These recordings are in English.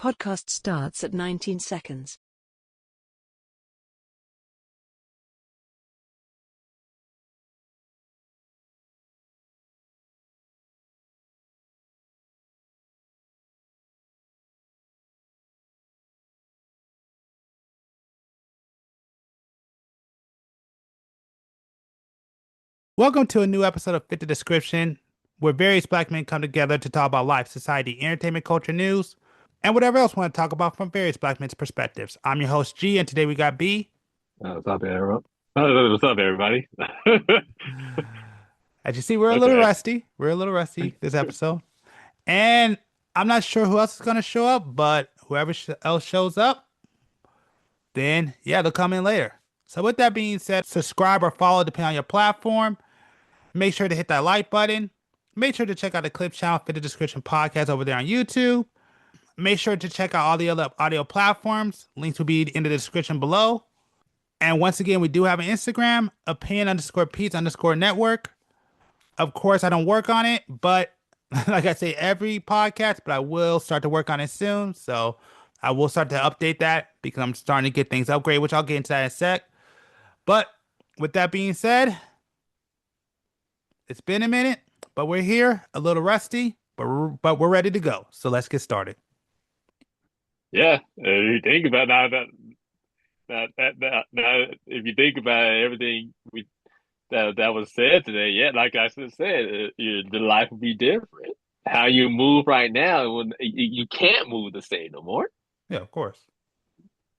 Podcast starts at 19 seconds. Welcome to a new episode of Fit the Description, where various black men come together to talk about life, society, entertainment, culture, news, and whatever else we want to talk about from various black men's perspectives. I'm your host, G, and today we got B. What's up, everyone? What's up, everybody? As you see, we're a little Okay. rusty. We're a little rusty this episode. And I'm not sure who else is going to show up, but whoever else shows up, then yeah, they'll come in later. So with that being said, subscribe or follow depending on your platform. Make sure to hit that like button. Make sure to check out the Clip channel, Fit the Description podcast over there on YouTube. Make sure to check out all the other audio platforms. Links will be in the description below. And once again, we do have an Instagram, opinion_peace_network. Of course, I don't work on it, but like I say, every podcast, but I will start to work on it soon. So I will start to update that because I'm starting to get things upgraded, which I'll get into that in a sec. But with that being said, it's been a minute, but we're here, a little rusty, but we're ready to go. So let's get started. Yeah, if you think about if you think about everything that was said today, yeah, like I said, the life would be different. How you move right now, when you can't move the same no more. Yeah, of course.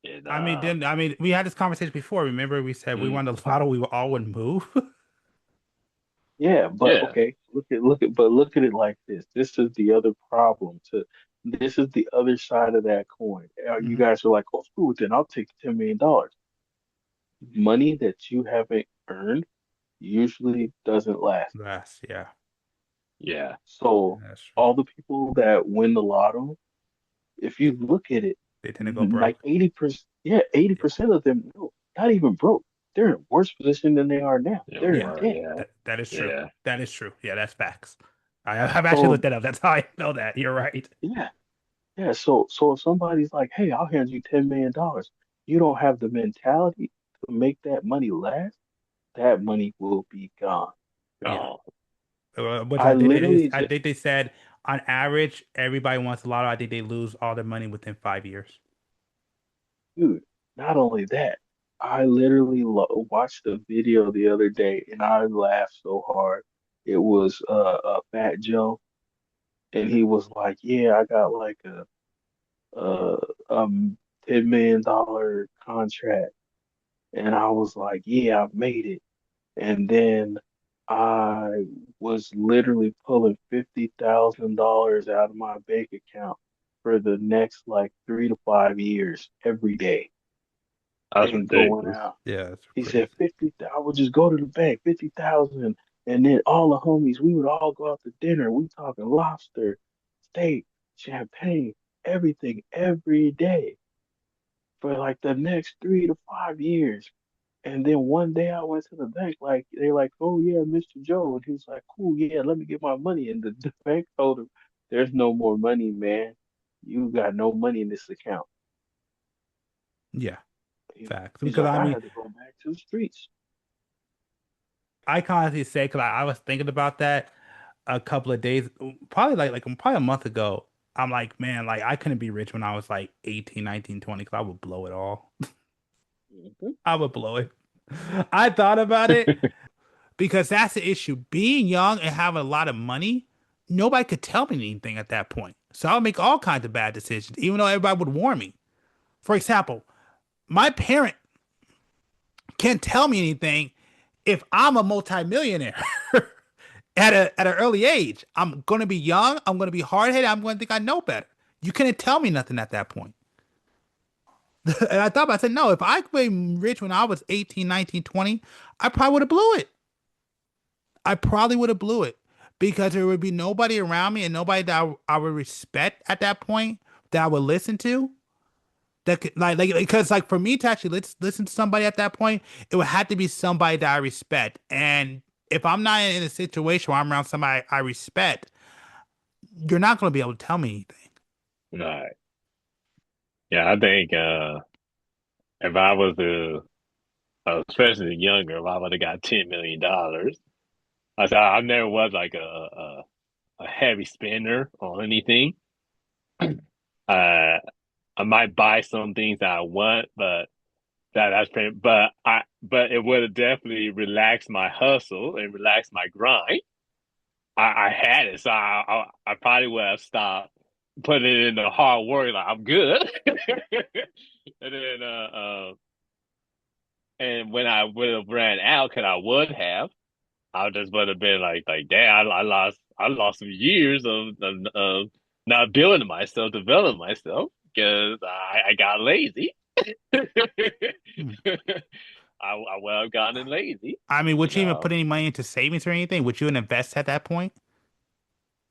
And We had this conversation before. Remember, we said we mm, wanted the lotto, we all would move. Yeah, but yeah, okay, look at it like this. This is the other problem to this is the other side of that coin. You Mhm. guys are like, oh, screw it, then I'll take the $10 million. Money that you haven't earned usually doesn't last. Yeah, yeah, So that's true. all the people that win the lotto, if you look at it, They tend to go like broke. 80%, yeah, Yeah, 80% of them, no, not even broke. They're in worse position than they are now. yeah, They're in yeah, well, debt. yeah, that is true. yeah. That is true. Yeah, that's facts. I've actually So looked that up. That's how I know that. You're right. yeah. Yeah, so if somebody's like, "Hey, I'll hand you $10 million," you don't have the mentality to make that money last, that money will be gone. Yeah. Oh, Which I literally I just, think they said on average, everybody wants a lotto. I think they lose all their money within 5 years. dude, not only that, I literally lo watched a video the other day and I laughed so hard. It was Fat Joe, and he was like, "Yeah, I got like a $10 million contract," and I was like, "Yeah, I made it." And then I was literally pulling $50,000 out of my bank account for the next like 3 to 5 years every day that's and going ridiculous. out. Yeah, that's He crazy. said 50, I would just go to the bank, 50,000. And then all the homies, we would all go out to dinner. We talking lobster, steak, champagne, everything every day for like the next 3 to 5 years. And then one day I went to the bank, like they're like, "Oh yeah, Mr. Joe," and he's like, "Cool, yeah, let me get my money." And the bank told him, "There's no more money, man. You got no money in this account." Yeah, He- facts. He's Because like, I "I mean, had to go back to the streets." I can honestly say because I was thinking about that a couple of days, probably probably a month ago. I'm like, man, like I couldn't be rich when I was like 18, 19, 20 because I would blow it all. Mhm. I would blow it. I thought about it because that's the issue. Being young and having a lot of money, nobody could tell me anything at that point. So I would make all kinds of bad decisions, even though everybody would warn me. For example, my parent can't tell me anything if I'm a multimillionaire at an early age. I'm gonna be young. I'm gonna be hard headed. I'm gonna think I know better. You couldn't tell me nothing at that point. And I thought, I said, no, if I became rich when I was 18, 19, 20, I probably would have blew it. I probably would have blew it because there would be nobody around me and nobody that I would respect at that point that I would listen to. That could like because like for me to actually listen to somebody at that point, it would have to be somebody that I respect. And if I'm not in a situation where I'm around somebody I respect, you're not going to be able to tell me anything. Right. Yeah, I think if I was especially younger, if I would have got $10 million, I said I never was like a heavy spender on anything. Uh, I might buy some things that I want, but that's pretty. But it would have definitely relaxed my hustle and relaxed my grind. I had it, so I probably would have stopped putting it in the hard work. Like I'm good, and then and when I would have ran out, because I would have, I just would have been like, damn, I lost some years of not building myself, developing myself because I got lazy. Hmm. I would have gotten lazy, I mean, you would you even know. put any money into savings or anything? Would you invest at that point?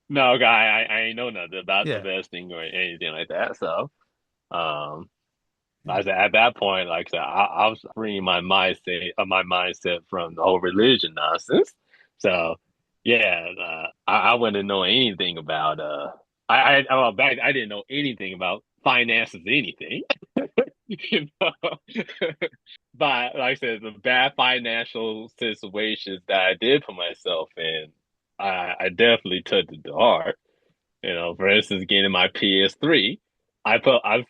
No, guy, I ain't know nothing about Yeah. investing or anything like that. So, um, Hmm. I said at that point, like I said, I was freeing my mindset from the whole religion nonsense. So, yeah, I wouldn't know anything about well, back I didn't know anything about finances, anything, you know. But like I said, the bad financial situations that I did put myself in, I definitely took it to heart. You know, for instance, getting my PS3, I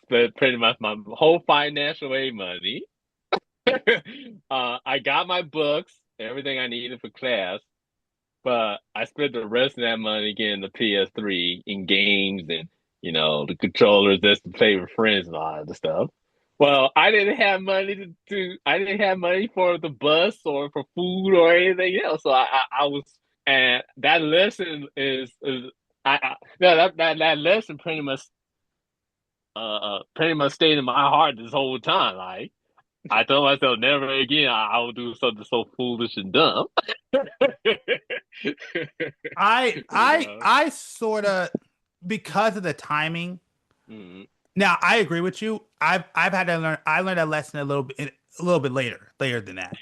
spent pretty much my whole financial aid money. I got my books, everything I needed for class, but I spent the rest of that money getting the PS3 in games and the controllers just to play with friends and all that stuff. Well, I didn't have money for the bus or for food or anything else. So I was, and that lesson is no, that lesson pretty much stayed in my heart this whole time. Like I told myself never again I will do something so foolish and dumb. I You I know. I sort of, because of the timing. Mhm. Now, I agree with you. I've had to learn. I learned a lesson a little bit later than that.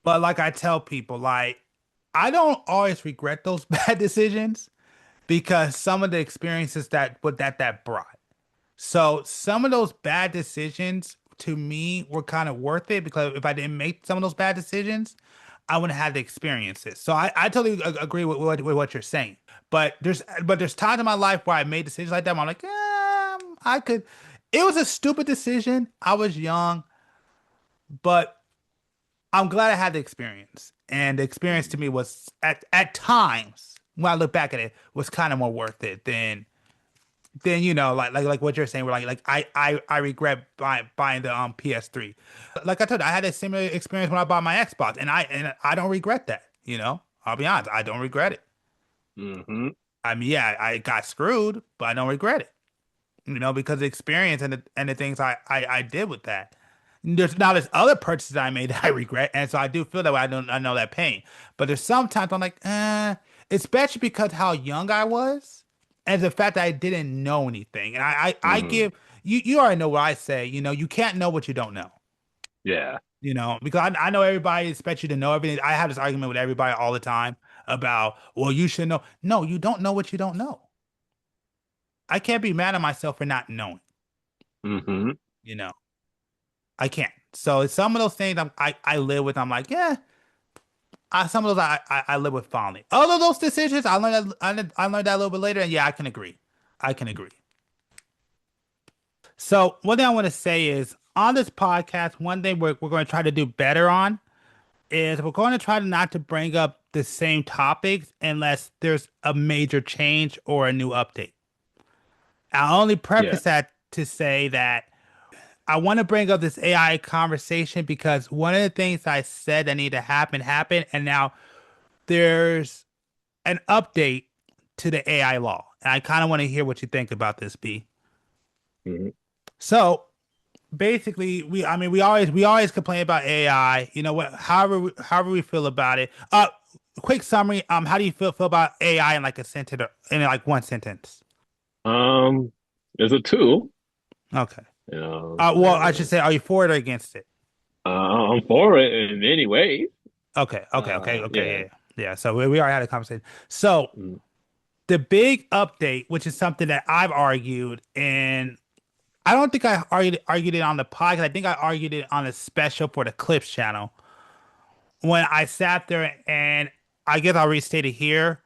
But like I tell people, like I don't always regret those bad decisions because some of the experiences that brought. So some of those bad decisions to me were kind of worth it because if I didn't make some of those bad decisions, I wouldn't have the experiences. So I totally agree with what you're saying. But there's times in my life where I made decisions like that. Where I'm like, I could. It was a stupid decision. I was young, but I'm glad I had the experience. And the experience to Mhm. me was at times when I look back at it was kind of more worth it than like what you're saying. Where I regret buying the PS3. Like I told you, I had a similar experience when I bought my Xbox, and I don't regret that. I'll be honest, I don't regret it. Mhm. I mean, yeah, I got screwed, but I don't regret it. Because the experience and the things I did with that. There's other purchases I made that I regret, and so I do feel that way. I know that pain, but there's sometimes I'm like, especially because how young I was, and the fact that I didn't know anything, and I Mhm. give you, you already know what I say. You can't know what you don't know. Yeah. Because I know everybody expects you to know everything. I have this argument with everybody all the time about, well, you should know. No, you don't know what you don't know. I can't be mad at myself for not knowing. Mhm. You know. I can't. So some of those things I live with. I'm like, yeah. Some of those I live with fondly. All of those decisions, I learned that a little bit later, and yeah, I can agree. I can agree. So one thing I want to say is on this podcast, one thing we're going to try to do better on is we're going to try to not to bring up the same topics unless there's a major change or a new update. I only Yeah. preface that to say that I want to bring up this AI conversation because one of the things I said that need to happen happened, and now there's an update to the AI law. And I kind of want to hear what you think about this, B. Mhm. So basically, we always complain about AI. You know what? However we feel about it. Quick summary. How do you feel about AI in like a sentence or in like one sentence? Um, there's a tool. Okay. You know, Well, I should say, are you for it or against it? I'm for it in many ways. Okay. Yeah. Yeah. So we already had a conversation. So Mm. the big update, which is something that I've argued, and I don't think I argued it on the podcast. I think I argued it on a special for the Clips channel when I sat there, and I guess I'll restate it here,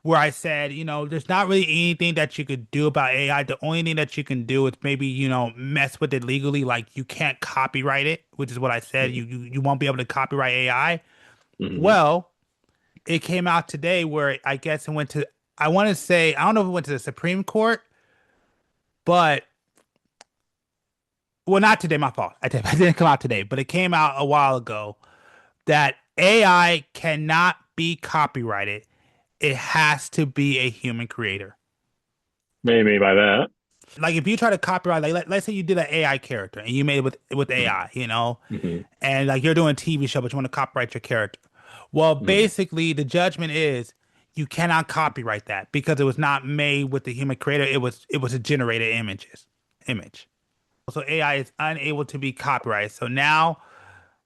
where I said, there's not really anything that you could do about AI. The only thing that you can do is maybe, mess with it legally. Like you can't copyright it, which is what I said. You won't be able to copyright AI. Mm-hmm. Well, it came out today where I guess it went to, I want to say, I don't know if it went to the Supreme Court, but well, not today, my fault. I didn't come out today, but it came out a while ago that AI cannot be copyrighted. It has to be a human creator. Maybe by that. Like if you try to copyright, like let's say you did an AI character and you made it with AI, Mm-hmm. and like you're doing a TV show, but you want to copyright your character. Well, Mm-hmm. basically, the judgment is you cannot copyright that because it was not made with the human creator. It was a generated image. So AI is unable to be copyrighted. So now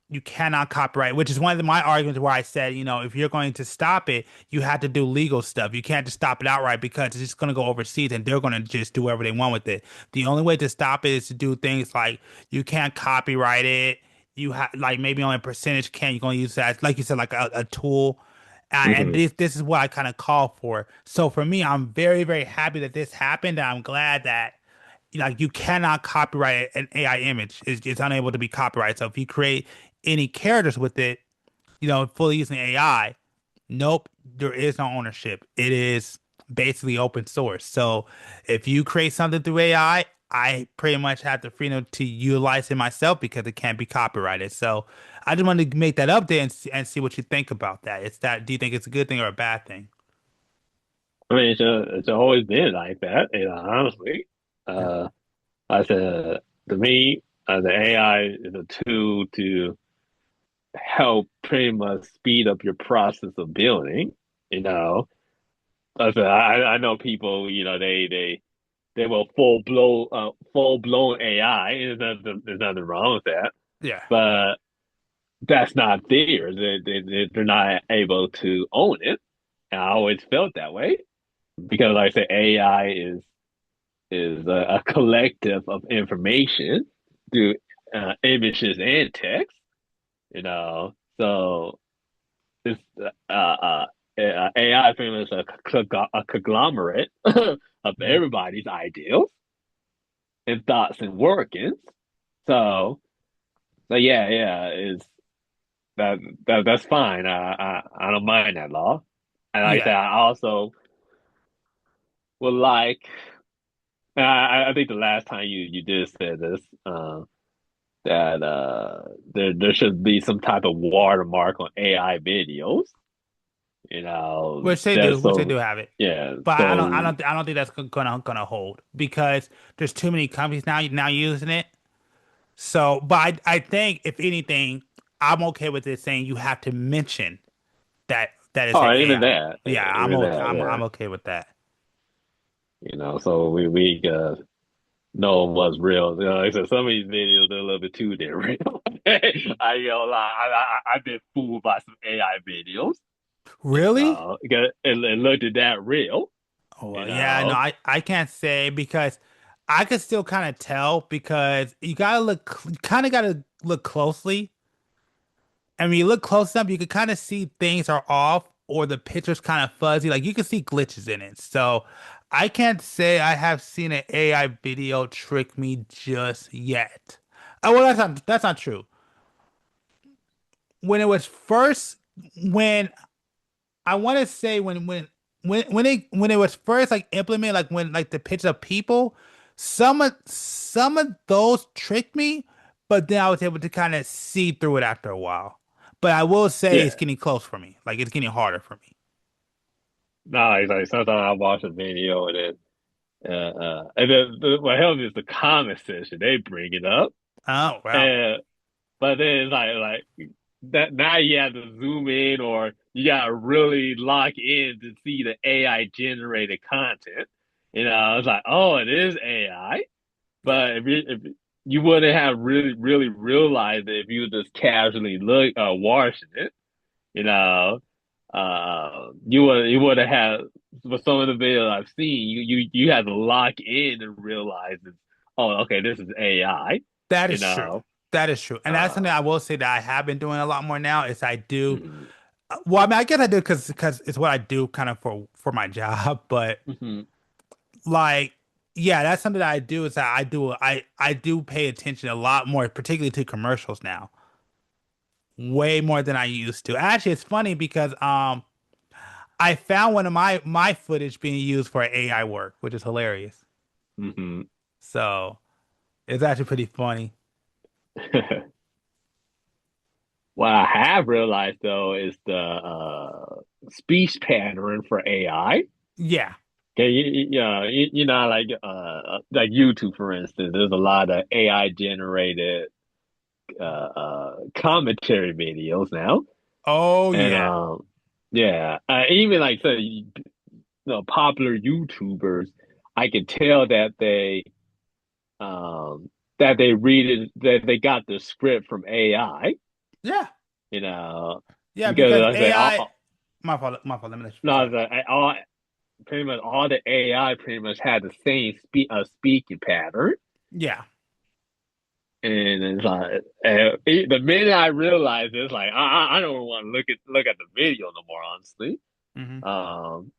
you cannot copyright, which is one of my arguments where I said, if you're going to stop it, you have to do legal stuff. You can't just stop it outright because it's just going to go overseas and they're going to just do whatever they want with it. The only way to stop it is to do things like you can't copyright it. You have like maybe only a percentage can you're going to use that, like you said, like a tool. And Mm-hmm. this is what I kind of call for. So for me, I'm very, very happy that this happened. And I'm glad that like you cannot copyright an AI image. It's unable to be copyrighted. So if you create any characters with it, fully using AI, nope, there is no ownership. It is basically open source. So if you create something through AI, I pretty much have the freedom to utilize it myself because it can't be copyrighted. So I just wanted to make that update and see what you think about that. Do you think it's a good thing or a bad thing? I mean, it's always been like that, honestly. Yeah. Uh, I said, to me, the AI is a tool to help pretty much speed up your process of building. You know, I said, I know people, they will full blown AI. There's nothing wrong with that, Yeah. but that's not theirs. They're not able to own it. And I always felt that way because, like I said, AI is a collective of information through images and text. So it's AI pretty much a conglomerate of Mhm. everybody's ideals and thoughts and workings. So, yeah, is that's fine. I don't mind that law. And like I said, Yeah. I also would like. I think the last time you did say this, that there should be some type of watermark on AI videos. Which they do have it. Yeah. But So I don't think that's gonna hold because there's too many companies now using it. So, but I think if anything, I'm okay with it saying you have to mention that it's all an right, AI. Yeah, I'm even okay. that, I'm yeah. okay with that. So we know what's real. Like I said, some of these videos are a little bit too damn real. I ain't gonna lie, I've been fooled by some AI videos. Really? Because it looked at that real. Oh, You well, yeah, no, know, I can't say because I could still kind of tell because you kind of gotta look closely. And when you look close enough, you can kind of see things are off or the picture's kind of fuzzy. Like you can see glitches in it. So I can't say I have seen an AI video trick me just yet. Oh, well, that's not true. When it was first, when I want to say when it was first like implemented, like when like the picture of people, some of those tricked me, but then I was able to kind of see through it after a while. But I will say it's yeah. getting close for me. Like it's getting harder for me. No, like sometimes I watch a video and then what helps is the comment section. They bring it up, Oh, wow. and but then it's like that. Now you have to zoom in, or you gotta really lock in to see the AI generated content. It's like, oh, it is AI. Yeah. But if you wouldn't have really realized it if you just casually watching it. You know, you would have had for some of the videos I've seen, you had to lock in and realize oh, okay, this is AI, That you is true. know. That is true. And that's something Uh, I will say that I have been doing a lot more now is I do. mhm, Well, I mean, I guess I do because it's what I do kind of for my job. But mhm. like, yeah, that's something that I do is that I do pay attention a lot more, particularly to commercials now, way more than I used to. Actually, it's funny because I found one of my footage being used for AI work, which is hilarious. Mhm. So it's actually pretty funny. What I have realized though is the speech pattern for AI. Yeah. Okay, you know, like YouTube, for instance, there's a lot of AI generated commentary videos now, Oh and yeah. yeah, even like say, popular YouTubers, I can tell um that they read it, that they got the script from AI, Yeah. you know, Yeah, because because like I say AI, my fault, my fault. Let me let you, no, sorry. all pretty much all the AI pretty much had the same speaking pattern. Yeah. And it's like the minute I realized it, it's like I don't want to look at the video no more. Honestly, Hmm. um,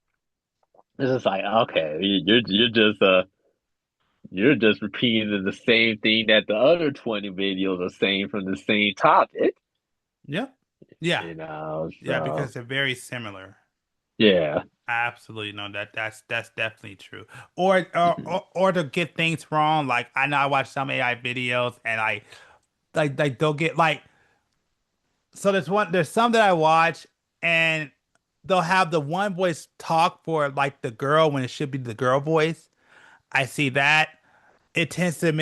it's just like okay, you're just repeating the same thing that the other 20 videos are saying from the same topic, Yeah. Yeah. you know. Yeah, So because they're very similar. yeah, Absolutely. No, that's definitely true. Or, or hmm or or to get things wrong, like I know I watch some AI videos and I like they'll get like so there's some that I watch and they'll have the one voice talk for like the girl when it should be the girl voice. I see that. It tends to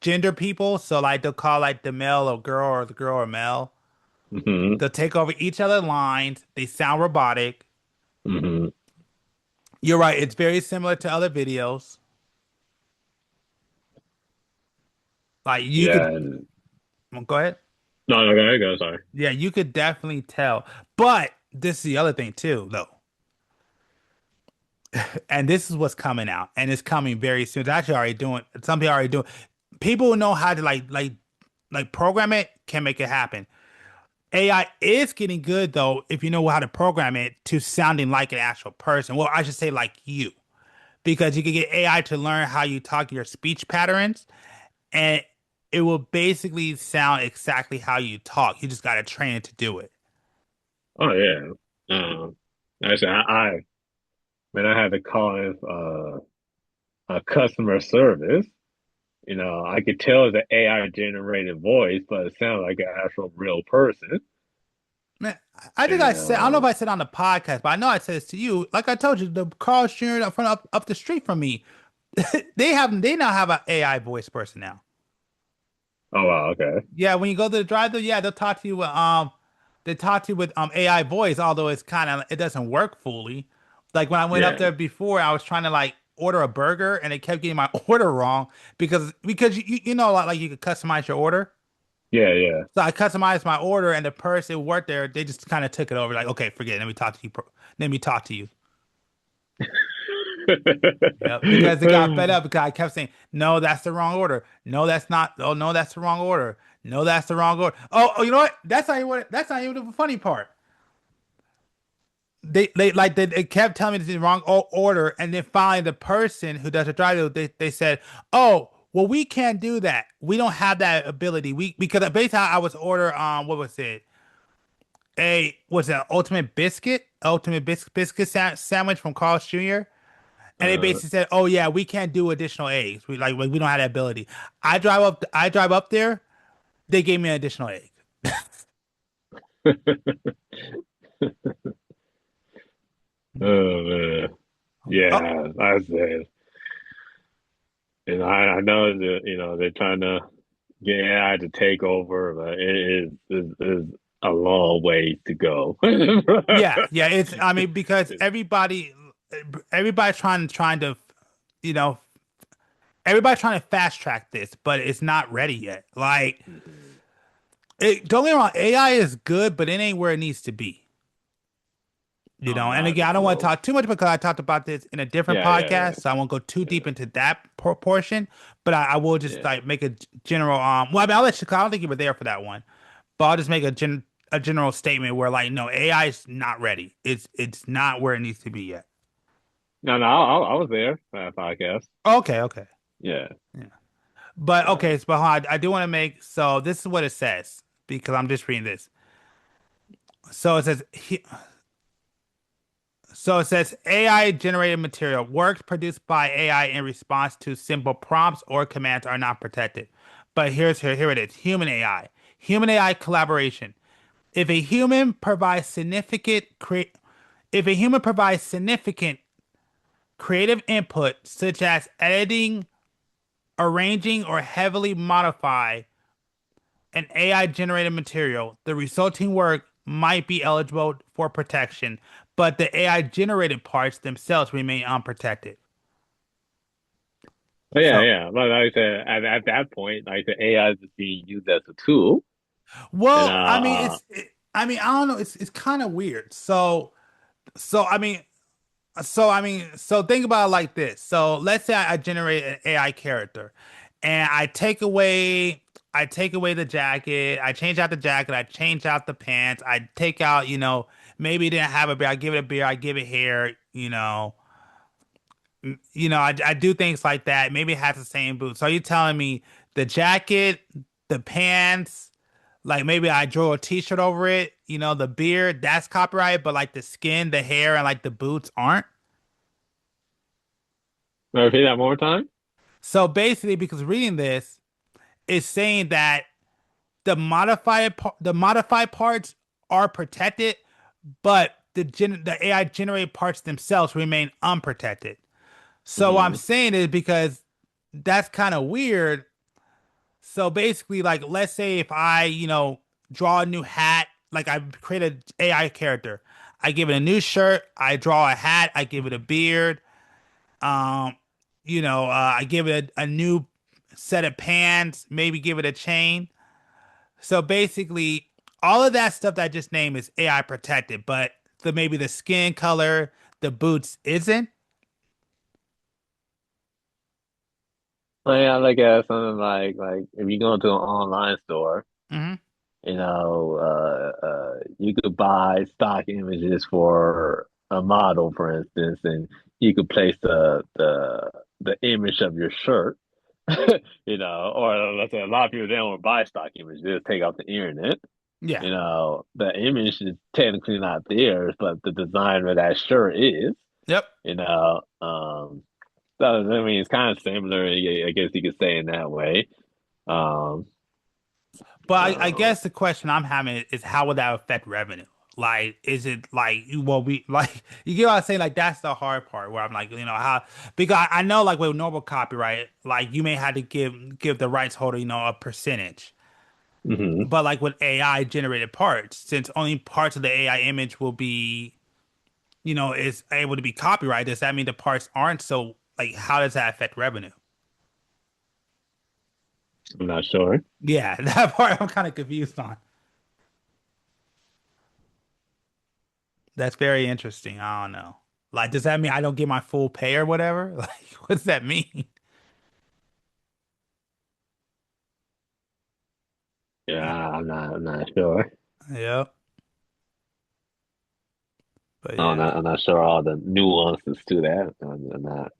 gender people, so like they'll call like the male or girl or the girl or male. hmm They'll take over each other's lines. They sound robotic. hmm You're right. It's very similar to other videos. Like you yeah. could go ahead. No, no, go ahead, go. Sorry. Yeah, you could definitely tell. But this is the other thing too, though. And this is what's coming out, and it's coming very soon. It's actually already doing. Some people are already doing. People who know how to like program it can make it happen. AI is getting good though if you know how to program it to sounding like an actual person. Well, I should say like you, because you can get AI to learn how you talk, your speech patterns, and it will basically sound exactly how you talk. You just got to train it to do it. Oh yeah. Actually, I when I had to call in a customer service, I could tell it's an AI generated voice, but it sounds like an actual real person. Man, I think I And said, I don't know if I said on the podcast, but I know I said this to you. Like I told you, the Carl Jr. up the street from me, they now have an AI voice person now. oh wow, okay. Yeah, when you go to the drive-thru, yeah, they'll talk to you with they talk to you with AI voice, although it's kind of it doesn't work fully. Like when I went up Yeah, there before, I was trying to like order a burger and they kept getting my order wrong because you know like you could customize your order. yeah, yeah. So I customized my order and the person who worked there, they just kind of took it over like, okay, forget it. Let me talk to you. Let me talk to you. Yeah, because they got fed up because I kept saying, no, that's the wrong order. No, that's not. Oh, no, that's the wrong order. No, that's the wrong order. Oh, you know what? That's not even the funny part. They kept telling me this is the wrong order, and then finally the person who does the drive, they said, oh, well, we can't do that. We don't have that ability. We because basically I was order what was it? A was it ultimate biscuit sandwich from Carl's Jr. And they uh, basically said, "Oh yeah, we can't do additional eggs. We don't have that ability." I drive up there. They gave me an additional egg. oh man, Oh yeah. I said, I know that they're trying to get AI to take over, but it is a long way to go. yeah, yeah. It's I mean because everybody's trying to you know everybody's trying to fast track this, but it's not ready yet. Like Mhm. don't get me wrong, AI is good, but it ain't where it needs to be. Oh, And that's again, I don't want to cool. talk too much because I talked about this in a different Yeah. podcast, so I won't go too Yeah. deep into that portion. But I will just Yeah. like make a general. Well, I mean, I'll let you. I don't think you were there for that one, but I'll just make a general statement where like, no, AI is not ready. It's not where it needs to be yet. No, I was there for that podcast. Okay, okay, Yeah. yeah. But Yeah. okay, so I do want to make so this is what it says because I'm just reading this. So it says So it says AI generated material. Works produced by AI in response to simple prompts or commands are not protected. But here it is. Human AI. Human AI collaboration. If a human provides significant cre- if a human provides significant creative input such as editing, arranging, or heavily modify an AI generated material, the resulting work might be eligible for protection, but the AI generated parts themselves remain unprotected. But yeah, So, yeah. But like I said, at that point, like the AI is being used as a tool, and well, I mean, I don't know, it's kind of weird. So I mean, so think about it like this. So let's say I generate an AI character and I take away the jacket, I change out the jacket, I change out the pants, I take out, maybe it didn't have a beard, I give it a beard, I give it hair, I do things like that. Maybe it has the same boots. So are you telling me the jacket, the pants, like maybe I drew a t-shirt over it, the beard, that's copyrighted, but like the skin, the hair, and like the boots aren't? repeat that one more time. So basically, because reading this is saying that the modified parts are protected, but the AI generated parts themselves remain unprotected. So what I'm Hmm. saying is because that's kind of weird. So basically, like let's say if I, draw a new hat, like I create an AI character, I give it a new shirt, I draw a hat, I give it a beard, um, I give it a new set of pants, maybe give it a chain. So basically, all of that stuff that I just named is AI protected, but maybe the skin color, the boots isn't. So yeah, like something like if you go into an online store, Hmm. you could buy stock images for a model, for instance, and you could place the image of your shirt, or let's say a lot of people they don't buy stock images, they just take off the internet. Yeah. The image is technically not theirs, but the design of that shirt is, Yep. you know. So I mean, it's kind of similar, I guess you could say in that way. Um, But I uh, guess the question I'm having is how would that affect revenue? Like, is it like well we like you get what I'm saying? Like that's the hard part where I'm like, how because I know like with normal copyright, like you may have to give the rights holder, a percentage. mhm. But like with AI generated parts, since only parts of the AI image will be, is able to be copyrighted, does that mean the parts aren't? So like how does that affect revenue? I'm not sure. Yeah, that part I'm kind of confused on. That's very interesting. I don't know. Like, does that mean I don't get my full pay or whatever? Like, what does that mean? Yeah, I'm not sure. Yep. But I'm yeah. I'm not sure all the nuances to that. I'm not.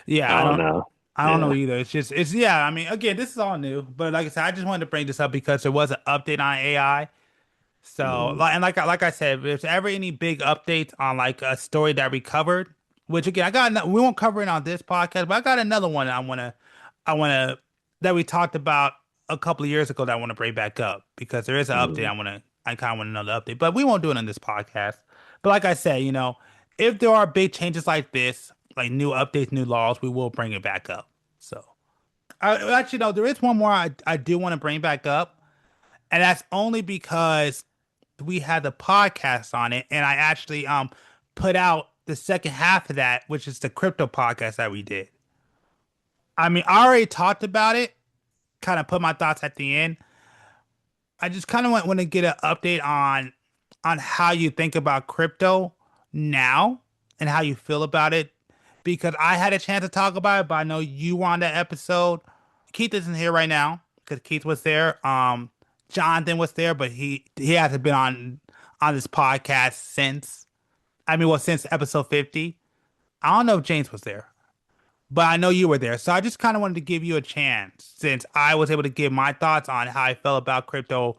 Yeah, I don't know. I don't know Yeah. either. It's yeah, I mean, again, this is all new, but like I said, I just wanted to bring this up because there was an update on AI. So, Mhm. like I said, if there's ever any big updates on like a story that we covered, which again, we won't cover it on this podcast, but I got another one I wanna that we talked about a couple of years ago that I want to bring back up because there is an update. Mhm. I kind of want another update, but we won't do it on this podcast. But like I said, if there are big changes like this, like new updates, new laws, we will bring it back up. So, actually, no, there is one more I do want to bring back up, and that's only because we had the podcast on it, and I actually put out the second half of that, which is the crypto podcast that we did. I mean, I already talked about it, kind of put my thoughts at the end. I just kind of want to get an update on how you think about crypto, now and how you feel about it, because I had a chance to talk about it, but I know you were on that episode. Keith isn't here right now because Keith was there. Jonathan was there, but he hasn't been on this podcast since. I mean, well, since episode 50. I don't know if James was there, but I know you were there. So I just kind of wanted to give you a chance since I was able to give my thoughts on how I felt about crypto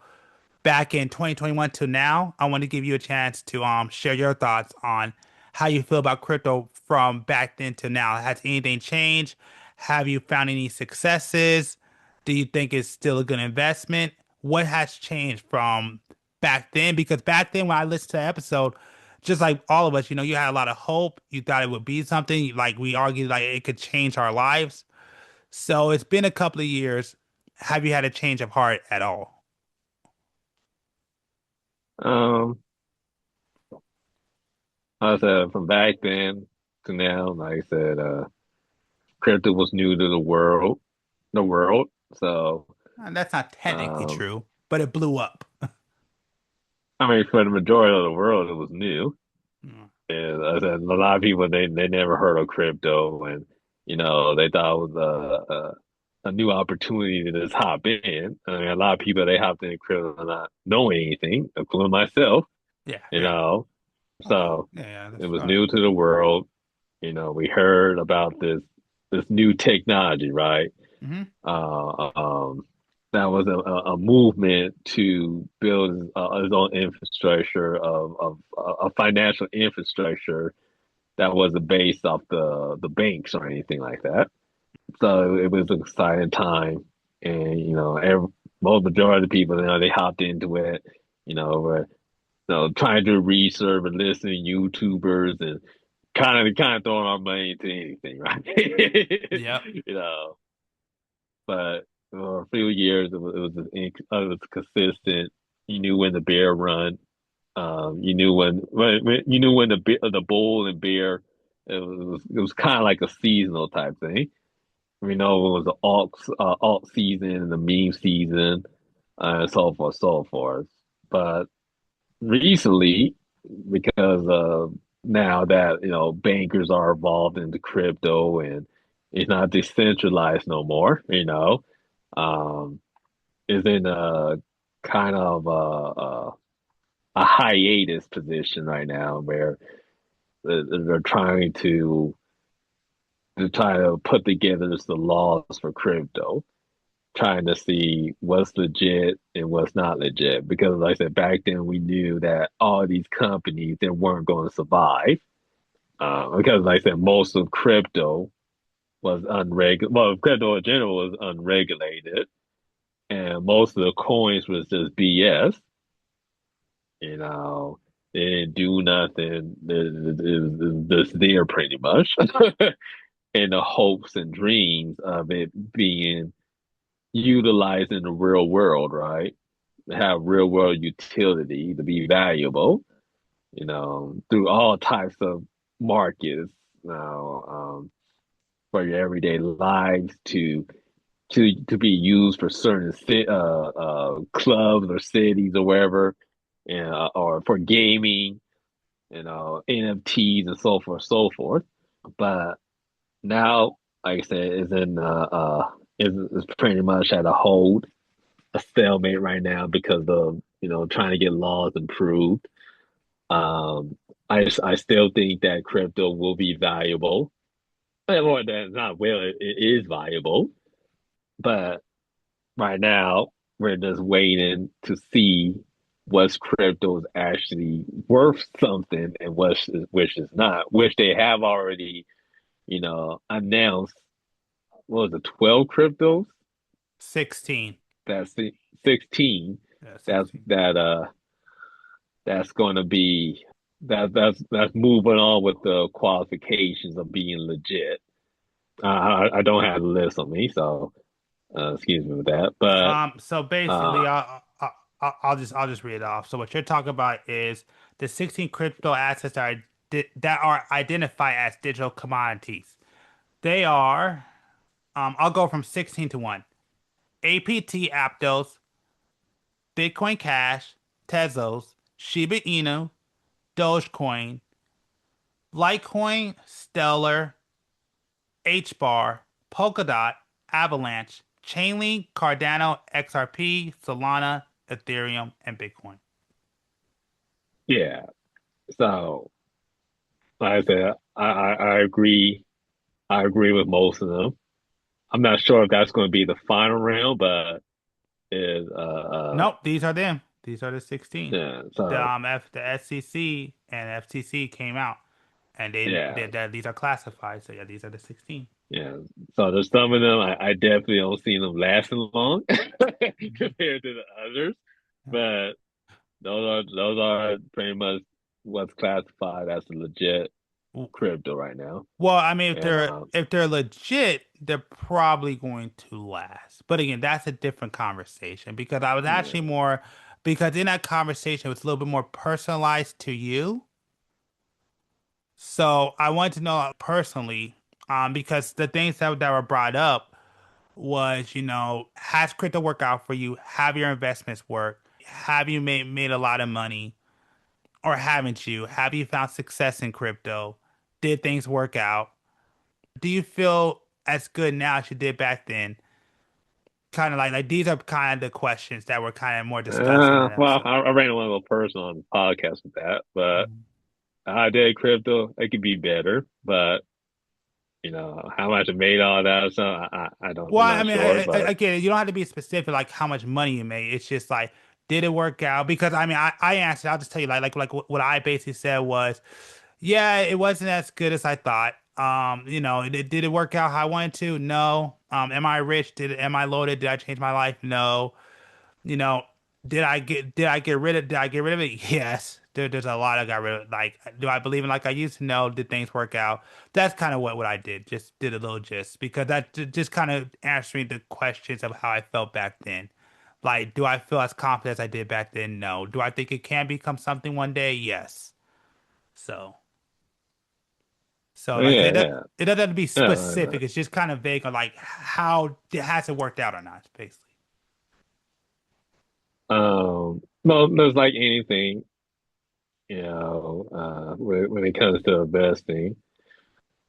back in 2021 to now. I want to give you a chance to share your thoughts on how you feel about crypto from back then to now. Has anything changed? Have you found any successes? Do you think it's still a good investment? What has changed from back then? Because back then when I listened to the episode, just like all of us, you had a lot of hope. You thought it would be something like we argued like it could change our lives. So it's been a couple of years. Have you had a change of heart at all? Um, I said from back then to now, like I said, crypto was new to the world. So, And that's not technically um, true, but it blew up. I mean, for the majority of the world, it was new. Mm. And I said a lot of people they never heard of crypto, and they thought it was a new opportunity to just hop in. I mean, a lot of people they hopped in crypto not knowing anything, including myself. Yeah, You yeah. know, Okay. so Yeah, yeah, it that's was fine. new to the world. We heard about this new technology, right? Mm-hmm. Uh, um, that was a movement to build his own infrastructure of a financial infrastructure that wasn't based off the banks or anything like that. So it was an exciting time, and most majority of the people they hopped into it. Were trying to research and listen to YouTubers and kind of throwing our money into anything, right? Yep. you know, but for a few years it was consistent. You knew when the bear run. You knew when the bull and bear. It was kind of like a seasonal type thing. We know it was the alt season and the meme season, and so forth. But recently, because now that bankers are involved into crypto and it's not decentralized no more, um, is in a kind of a hiatus position right now where they're trying to put together the laws for crypto, trying to see what's legit and what's not legit. Because, like I said, back then we knew that all these companies they weren't going to survive. Because, like I said, most of crypto was unregulated. Well, crypto in general was unregulated, and most of the coins was just BS. You know, they didn't do nothing. It was just there pretty much, in the hopes and dreams of it being utilized in the real world, right? To have real world utility, to be valuable, through all types of markets, for your everyday lives to be used for certain clubs or cities or wherever, or for gaming, NFTs and so forth. But now, like I said, is pretty much at a stalemate right now because of trying to get laws improved. I still think that crypto will be valuable, or that not will it is valuable, but right now we're just waiting to see what's crypto is actually worth something and which is not, which they have already announced. What was it, 12 cryptos? 16. That's 16. Yeah, That's 16. that's going to be that's moving on with the qualifications of being legit. I don't have the list on me, so excuse me with that. But So uh, basically, I'll just read it off. So what you're talking about is the 16 crypto assets that are identified as digital commodities. They are, I'll go from 16 to 1. APT Aptos, Bitcoin Cash, Tezos, Shiba Inu, Dogecoin, Litecoin, Stellar, HBAR, Polkadot, Avalanche, Chainlink, Cardano, XRP, Solana, Ethereum, and Bitcoin. Yeah. So, like I said, I agree. I agree with most of them. I'm not sure if that's going to be the final round, but is Nope, these are them. These are the 16. yeah. So The SEC and FTC came out, and yeah, these are classified. So yeah, these are the 16. yeah. So there's some of them I definitely don't see them lasting long Mhm. compared to the others, Yeah. but those are pretty much what's classified as a legit crypto right now. Well, I mean, And if they're legit, they're probably going to last. But again, that's a different conversation because I was actually yeah, more because in that conversation it was a little bit more personalized to you. So I wanted to know personally, because the things that were brought up was, has crypto worked out for you? Have your investments worked? Have you made a lot of money? Or haven't you? Have you found success in crypto? Did things work out? Do you feel as good now as you did back then? Kind of like these are kind of the questions that were kind of more discussed in that well, episode. I ran a little personal on the podcast with that, but Mhm. I did crypto. It could be better, but how much it made all that. So I don't. Well, I'm I not mean, sure, but I get it. You don't have to be specific, like how much money you made. It's just like, did it work out? Because I mean, I answered. I'll just tell you, like what I basically said was, yeah, it wasn't as good as I thought. Did it work out how I wanted to? No. Am I rich? Am I loaded? Did I change my life? No. you know, did I get rid of it? Yes. There's a lot I got rid of. Like, do I believe in like I used to know? Did things work out? That's kind of what I did. Just did a little gist because just kind of answering the questions of how I felt back then. Like, do I feel as confident as I did back then? No. Do I think it can become something one day? Yes. So, like I yeah, said, yeah, it doesn't have to be yeah. specific. It's just kind of vague on like how has it worked out or not, basically. Well, there's like anything, when it comes to investing,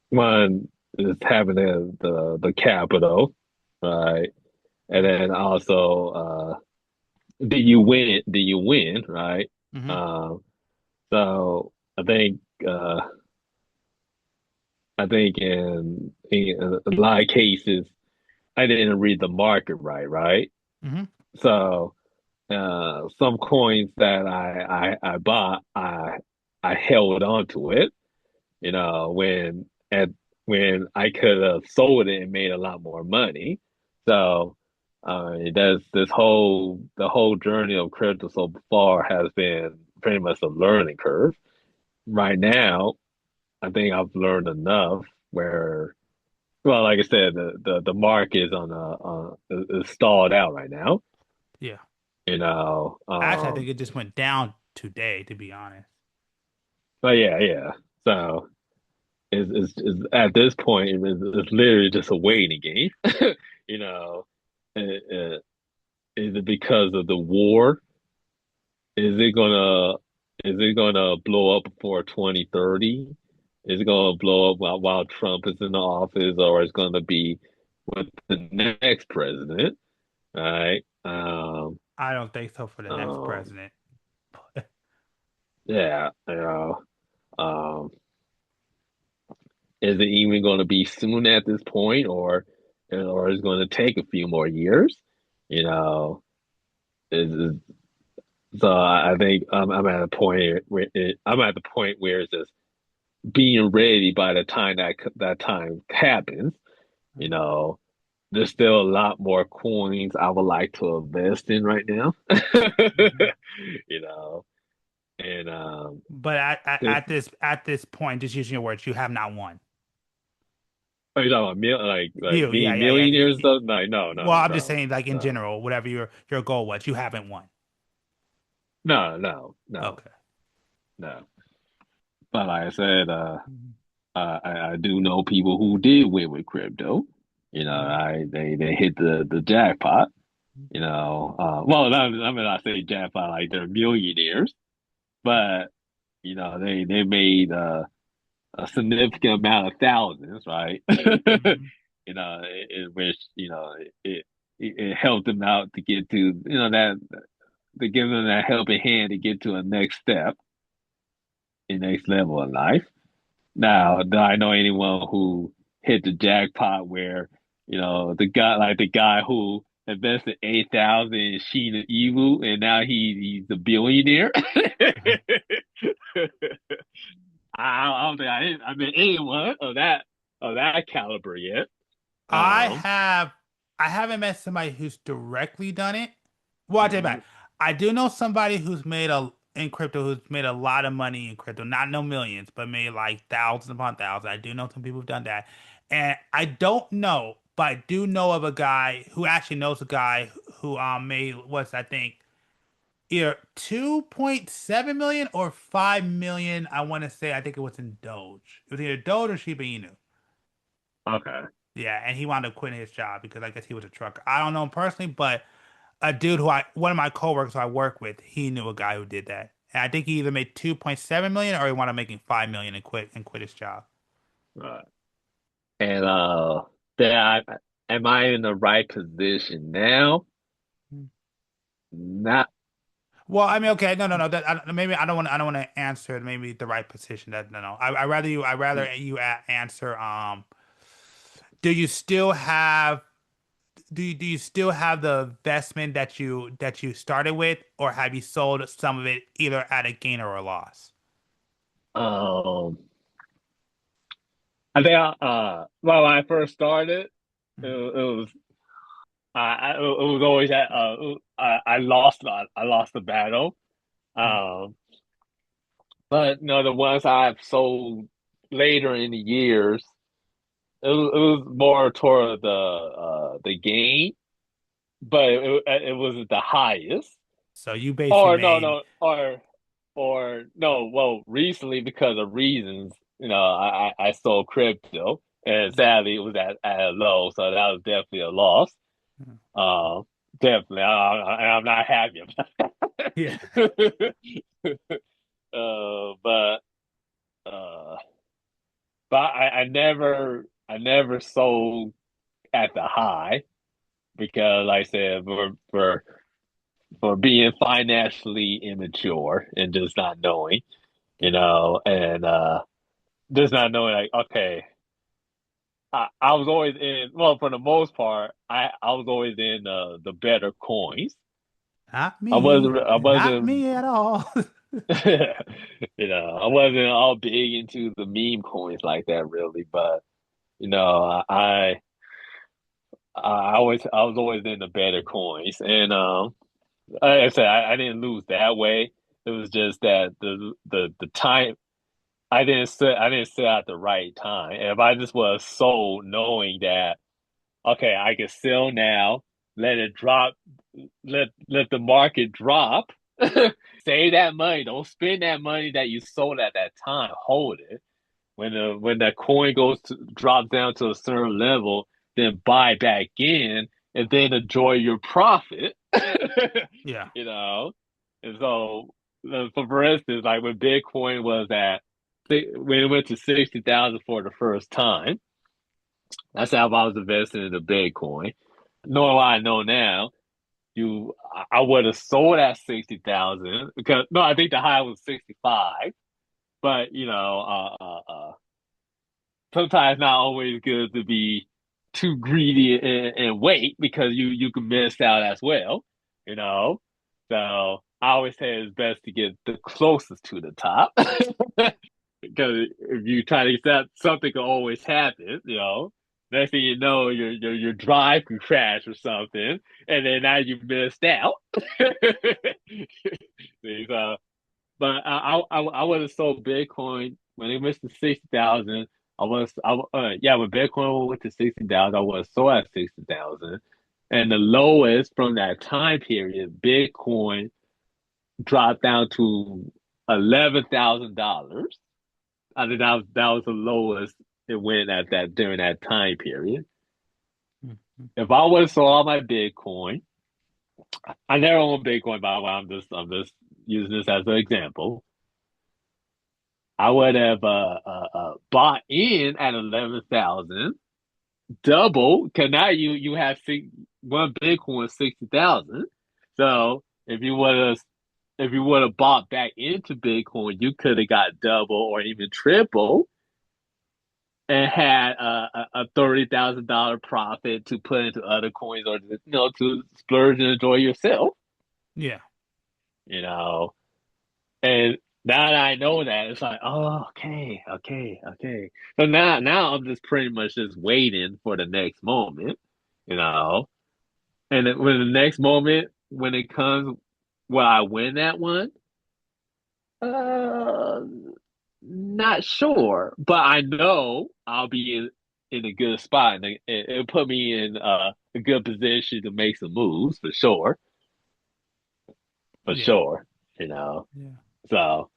one is having the capital, right? And then also, do you win it? Do you win, right? Mm-hmm. Um, so I think uh, I think in a lot of cases, I didn't read the market right? Mm-hmm. So some coins that I bought, I held on to it, when I could have sold it and made a lot more money. So that's the whole journey of crypto so far has been pretty much a learning curve. Right now, I think I've learned enough where, well, like I said, the market is is stalled out right now. Yeah. You know, Actually, I um, think it just went down today, to be honest. but yeah, yeah. So is at this point it's literally just a waiting game. you know, uh, uh, is it because of the war? Is it gonna is it gonna blow up before 2030? Is it gonna blow up while Trump is in the office, or is it gonna be with the next president? Right? I don't think so for the next Um, president. yeah, um, is it even going to be soon at this point, or is it going to take a few more years? You know, is so I think I'm at a point where I'm at the point where it's just being ready by the time that time happens. You know, there's still a lot more coins I would like to invest in right now. Mhm. you know, and But this, at this point, just using your words, you have not won. are you talking about like You, yeah, being yeah, yeah. millionaires and stuff? Like no, Well, no, I'm just no, saying, like in no, general, whatever your goal was, you haven't won. no, no, no, Okay. no. But like I said, Mhm. I do know people who did win with crypto. Mhm. They hit the jackpot. Well, I mean, I say jackpot like they're millionaires, but they made a significant amount of thousands, right? Mhm. In which it helped them out to get to that to give them that helping hand to get to a next step, the next level of life. Now, do I know anyone who hit the jackpot where, the guy who invested 8,000 in Sheena Evu and now he's a billionaire? I don't think I met anyone of that caliber yet. I Um, have I haven't met somebody who's directly done it. Well, I take it back. I do know somebody who's made a in crypto who's made a lot of money in crypto. Not no millions, but made like thousands upon thousands. I do know some people who've done that. And I don't know, but I do know of a guy who actually knows a guy who made what's I think either 2.7 million or 5 million. I want to say I think it was in Doge. It was either Doge or Shiba Inu. okay. Yeah, and he wound up quitting his job because I guess he was a trucker. I don't know him personally, but a dude one of my coworkers who I work with, he knew a guy who did that. And I think he either made 2.7 million or he wound up making 5 million and quit his job. Right. And then am I in the right position now? Not. Well, I mean, okay, no. Maybe I don't want to answer maybe the right position. That no. I rather you answer. Do you still have do you still have the investment that you started with, or have you sold some of it either at a gain or a loss? Um, I think well, when I first started, Mhm. it was it was always that I lost the battle. Mhm. Um, but the ones I've sold later in the years, it was more toward the gain, but it wasn't the highest. So you basically Or made no. Well, recently because of reasons, I sold crypto, and sadly it was at a low, so that was definitely a loss. Um, Definitely, I'm not happy about yeah. that. But uh, I never sold at the high because, like I said, for being financially immature and just not knowing, and just not knowing like, okay, I was always in, well, for the most part, I was always in the better coins. I Not wasn't, me at all. I wasn't all big into the meme coins like that really, but you know, I I was always in the better coins, and like I said, I didn't lose that way. It was just that the time I didn't sit at the right time. And if I just was sold knowing that okay, I can sell now, let it drop, let the market drop, save that money, don't spend that money that you sold at that time, hold it. When that coin drop down to a certain level, then buy back in and then enjoy your profit. Yeah. you know. And so for instance, like when Bitcoin was at when it went to 60,000 for the first time, that's how I was investing in the Bitcoin. Knowing what I know now, I would have sold at 60,000 because no, I think the high was 65. But sometimes not always good to be too greedy and wait because you can miss out as well, you know. So I always say it's best to get the closest to the top because if you try to accept something can always happen, you know. Next thing you know, your drive can crash or something, and then now you missed out. See, so but I would have sold Bitcoin when it went to 60,000. Yeah, when Bitcoin went to 60,000, I would have sold at 60,000. And the lowest from that time period, Bitcoin dropped down to $11,000. I think that was the lowest it went at that during that time period. Mhm. If I would have sold all my Bitcoin, I never owned Bitcoin by the way. I'm just using this as an example. I would have bought in at 11,000, double, because now you have one Bitcoin 60,000. So if you would have bought back into Bitcoin, you could have got double or even triple and had a $30,000 profit to put into other coins or to splurge and enjoy yourself. Yeah. You know, and now that I know that, it's like, oh, okay. So now I'm just pretty much just waiting for the next moment, you know. And then when the next moment when it comes, will I win that one? Uh, Not sure, but I know I'll be in a good spot, and it'll put me in a good position to make some moves for Yeah. sure, you know. Yeah. So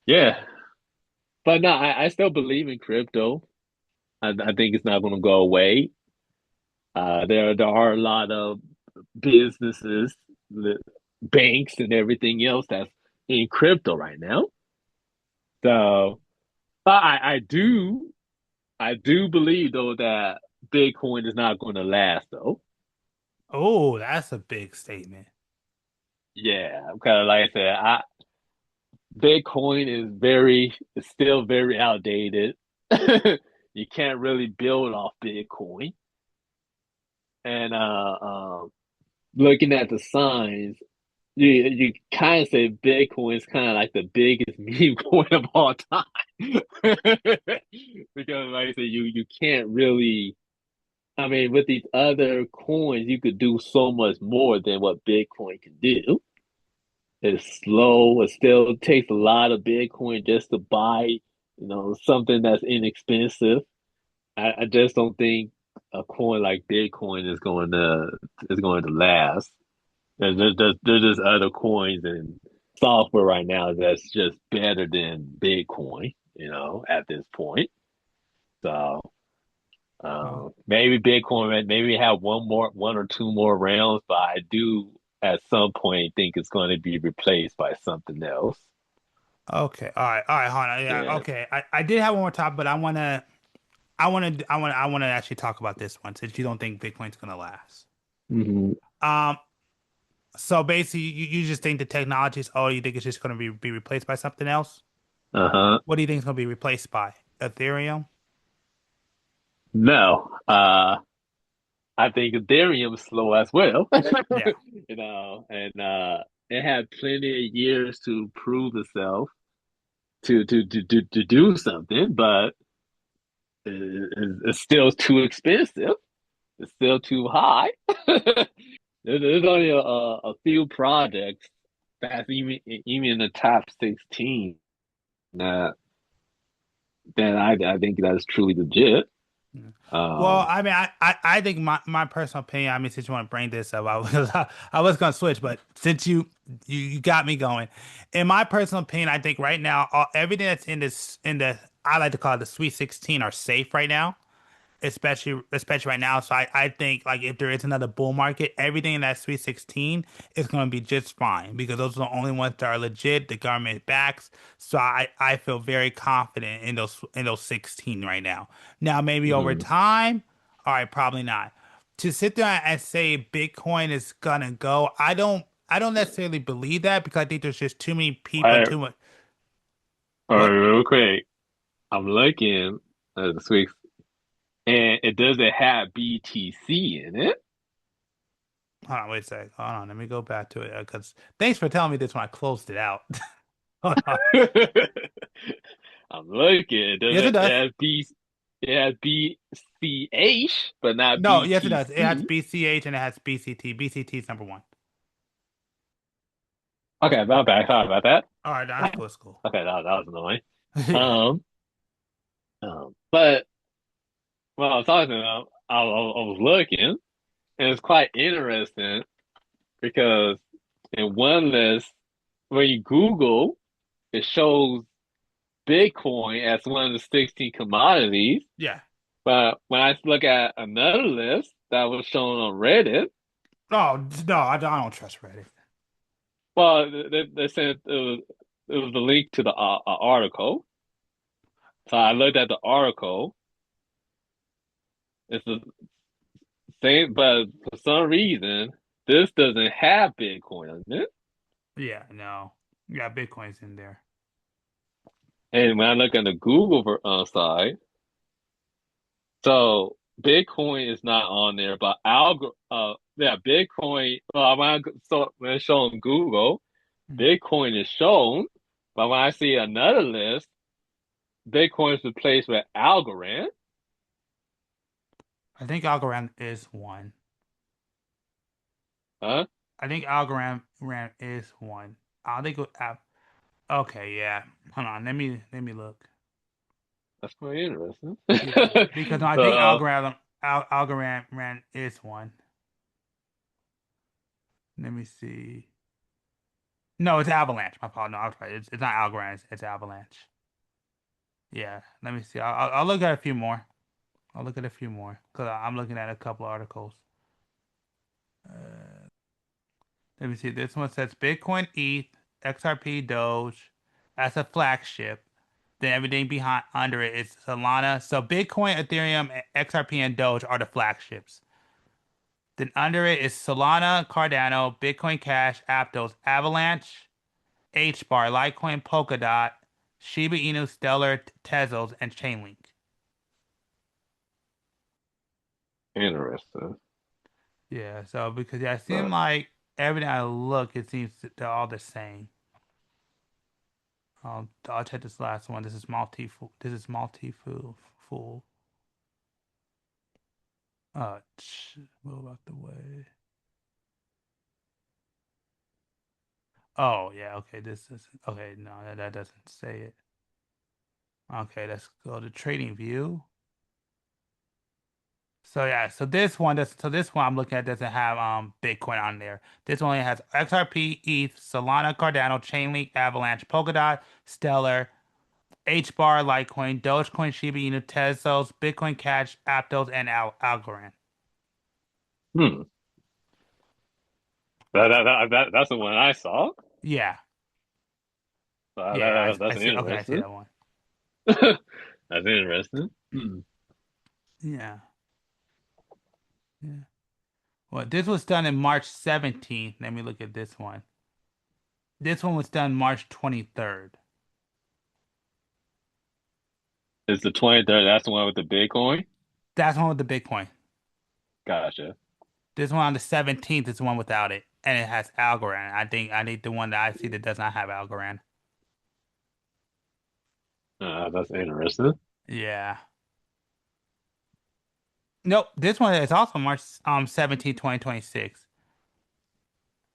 yeah, but no, I still believe in crypto. I think it's not going to go away. There are a lot of businesses, the banks, and everything else that's in crypto right now. So, but I do believe though that Bitcoin is not going to last though. Oh, that's a big statement. Yeah, kind of like I said, Bitcoin is still very outdated. You can't really build off Bitcoin. And looking at the signs, you kind of say Bitcoin is kind of like the biggest meme coin of all time. Because like I said, you can't really. I mean, with these other coins, you could do so much more than what Bitcoin can do. It's slow. It still takes a lot of Bitcoin just to buy, something that's inexpensive. I just don't think a coin like Bitcoin is going to last. There's just other coins and software right now that's just better than Bitcoin, at this point. So Oh, maybe Bitcoin, maybe have one or two more rounds, but I do at some point think it's going to be replaced by something else. okay. All right, hold on. Yeah, Yeah. okay. I did have one more topic, but I wanna actually talk about this one since you don't think Bitcoin's gonna last. Hmm. Um, so basically you just think the technology is you think it's just gonna be replaced by something else? Uh-huh. What do you think it's gonna be replaced by? Ethereum? No. I think Ethereum is slow as well. Yeah. And it had plenty of years to prove itself to do something, but it's still too expensive. It's still too high. There's only a few projects that's even in the top 16 that I think that's truly legit. Yeah. Well, Um, I mean, I think my personal opinion. I mean, since you want to bring this up, I was gonna switch, but since you got me going, in my personal opinion, I think right now everything that's in the I like to call it the Sweet 16 are safe right now, especially right now. So I think like if there is another bull market, everything in that Sweet 16 is going to be just fine because those are the only ones that are legit. The government backs, so I feel very confident in those 16 right now. Now maybe over mhm. time, all right, probably not. To sit there and say Bitcoin is gonna go, I don't necessarily believe that because I think there's just too many people and All right, too much. all right, What? real quick. I'm looking at the Swiss, and it doesn't have BTC in it. Hold on, wait a sec. Hold on, let me go back to it because thanks for telling me this when I closed it out. Hold on. I'm looking. Yes, it does. It has BCH, but not No, yes, it does. It has BTC. BCH and it has BCT. BCT is number one. Okay, my bad. Sorry about that. All right, that's cool. It's cool. Okay, that was annoying. Yeah. Um, but when I was talking about, I was looking, and it's quite interesting because in one list, when you Google, it shows Bitcoin as one of the 16 commodities. Yeah. But when I look at another list that was shown on Reddit, Oh, no, I don't trust Reddit. well, they said was a link to the article. So I looked at the article. It's the same, but for some reason, this doesn't have Bitcoin on it. Yeah, no. Yeah, Bitcoin's in there. And when I look at the Google side, so Bitcoin is not on there, but yeah, Bitcoin. Well, when it's shown Google, Mm. Bitcoin is shown, but when I see another list, Bitcoin is replaced with Algorand. I think Algorand is one. Huh? I think Algorand is one. I think okay, yeah. Hold on, let me look. That's quite interesting. Yeah, because no, I think So, Algorand is one. Let me see. No, it's Avalanche. My fault. No, I was right. It's not Algorand. It's Avalanche. Yeah. Let me see. I'll look at a few more. I'll look at a few more because I'm looking at a couple articles. Uh, Let me see. This one says Bitcoin, ETH, XRP, Doge as a flagship. Then everything behind under it is Solana. So Bitcoin, Ethereum, XRP, and Doge are the flagships. Then under it is Solana, Cardano, Bitcoin Cash, Aptos, Avalanche, HBAR, Litecoin, Polkadot, Shiba Inu, Stellar, Tezos, and Chainlink. interesting. Yeah, so because yeah, it seems But like everything I look, it seems they're all the same. I'll check this last one. This is multi full. Move out the way. Oh yeah, okay. This is okay. No, that doesn't say it. Okay, let's go to trading view. So yeah, so this one I'm looking at doesn't have Bitcoin on there. This one only has XRP, ETH, Solana, Cardano, Chainlink, Avalanche, Polkadot, Stellar, HBAR, Litecoin, Dogecoin, Shiba Inu, Tezos, Bitcoin Cash, Aptos, and Algorand. hmm, that's the one I saw. Yeah, yeah, I That's see. Okay, I see interesting. that one. That's interesting. Hmm. Yeah, yeah. Well, this was done in March 17th. Let me look at this one. This one was done March 23rd. It's the 23rd. That's the one with the Bitcoin. That's one with the Bitcoin. Gotcha. This one on the 17th is the one without it, and it has Algorand. I need the one that I see that does not have Algorand. That's interesting. Yeah. Nope, this one is also March 17th, 2026.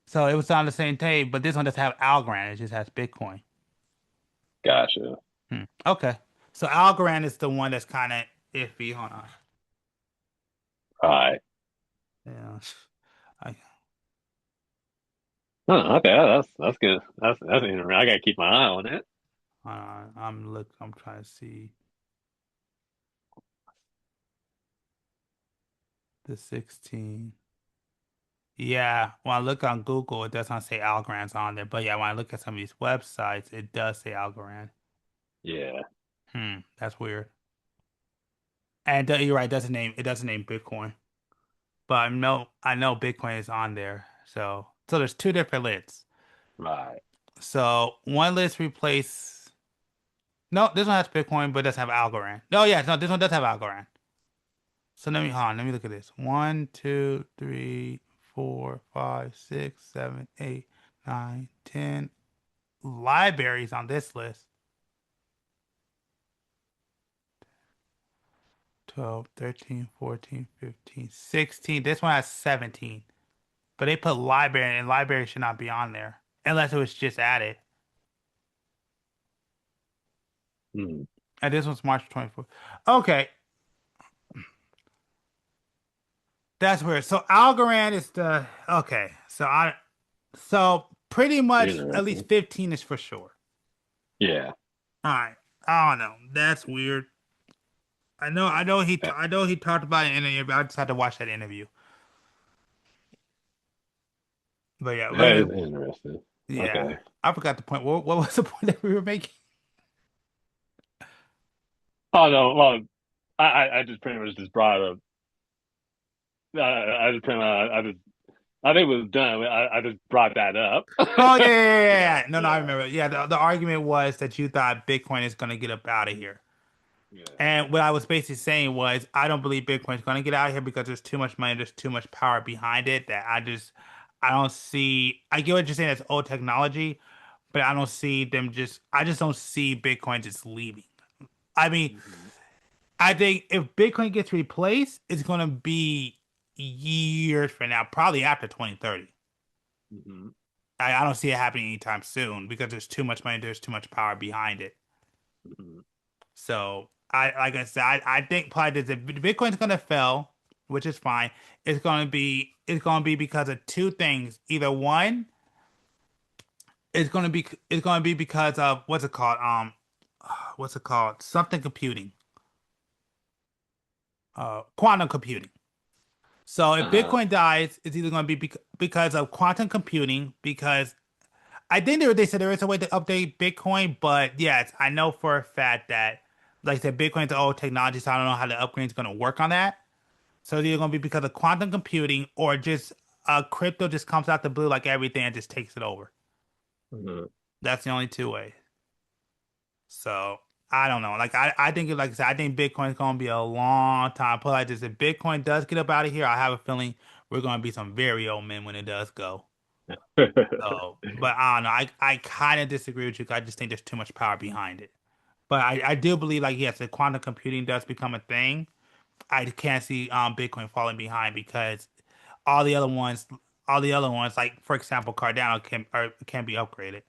So it was on the same day, but this one doesn't have Algorand. It just has Bitcoin. Gotcha. Okay. So Algorand is the one that's kind of iffy. Hold on. All right. Yeah. I, Huh, okay, that's good. That's interesting. I gotta keep my eye on it. I'm trying to see the 16. Yeah, when I look on Google, it does not say Algorand's on there. But yeah, when I look at some of these websites, it does say Algorand. Yeah. That's weird. And you're right, it doesn't name Bitcoin. But I know Bitcoin is on there. So there's two different lists. Right. So one list replace no, this one has Bitcoin, but it doesn't have Algorand. No, yeah, no, this one does have Algorand. So hold on, let me look at this. One, two, three, four, five, six, seven, eight, nine, 10 libraries on this list. 12, 13, 14, 15, 16. This one has 17. But they put library, and library should not be on there unless it was just added. Hmm. And this one's March 24th. Okay, that's weird. So Algorand is the okay. So pretty much at least Interesting. 15 is for sure. Yeah. All right. I don't know. That's weird. That, I know he talked about it in an interview. I just had to watch that interview. But yeah, that is interesting. Yeah, Okay. I forgot the point. What was the point that we were making? Oh no, well, I just pretty much just brought up. I just pretty much I think it was done. I just brought that up. Oh yeah, yeah, yeah, yeah, yeah. No, no, I Yeah, remember. Yeah, the argument was that you thought Bitcoin is gonna get up out of here. yeah. And what I was basically saying was, I don't believe Bitcoin's going to get out of here because there's too much money, there's too much power behind it that I don't see. I get what you're saying, that's old technology, but I don't see them I just don't see Bitcoin just leaving. I mean, Hmm. I think if Bitcoin gets replaced, it's going to be years from now, probably after 2030. Hmm. I don't see it happening anytime soon because there's too much money, there's too much power behind it. Hmm. So like I said, I think probably that Bitcoin's gonna fail, which is fine. It's gonna be because of two things. Either one, it's gonna be because of what's it called? What's it called? Something computing. Quantum computing. So if Uh-huh. Bitcoin dies, it's either gonna be because of quantum computing, because I think they said there is a way to update Bitcoin, but yes, I know for a fact that, like I said, Bitcoin's an old technology, so I don't know how the upgrade is going to work on that. So it's either going to be because of quantum computing or just crypto just comes out the blue like everything and just takes it over. Hmm. That's the only two ways. So I don't know. I think, like I said, I think Bitcoin's going to be a long time. Put it like this: if Bitcoin does get up out of here, I have a feeling we're going to be some very old men when it does go. So, but I don't know. I kind of disagree with you. I just think there's too much power behind it. But I do believe, like, yes, if quantum computing does become a thing, I can't see Bitcoin falling behind because all the other ones, all the other ones, like for example, Cardano can be upgraded.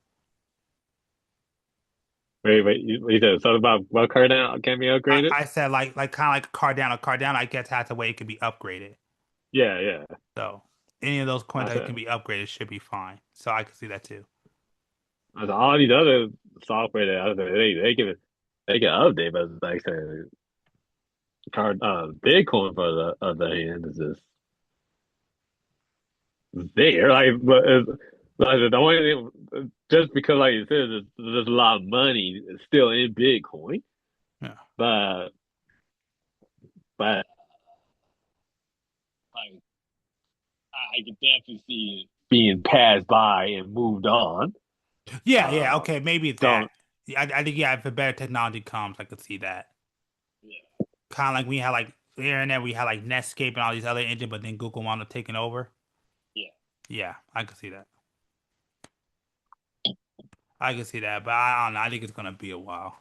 Wait. You said something about Cardano can be upgraded? I said like kind of like Cardano. Cardano, I guess, has a way it can be upgraded. Yeah, yeah. So any of those coins I that can said, be upgraded should be fine. So I can see that too. I said all these other software that I said, they can update, but like I said, Bitcoin for the other hand is just there. Like the only thing, just because like you said, there's a lot of money still in Bitcoin, Yeah. but but like I can definitely see it being passed by and moved on. Yeah, yeah, Uh, okay, maybe that. so Yeah, I think yeah, if a better technology comes, I could see that. yeah, Kind of like we had like the internet, we had like Netscape and all these other engines, but then Google wound up taking over. yeah. Yeah, I could see that. I can see that, but I don't know. I think it's gonna be a while.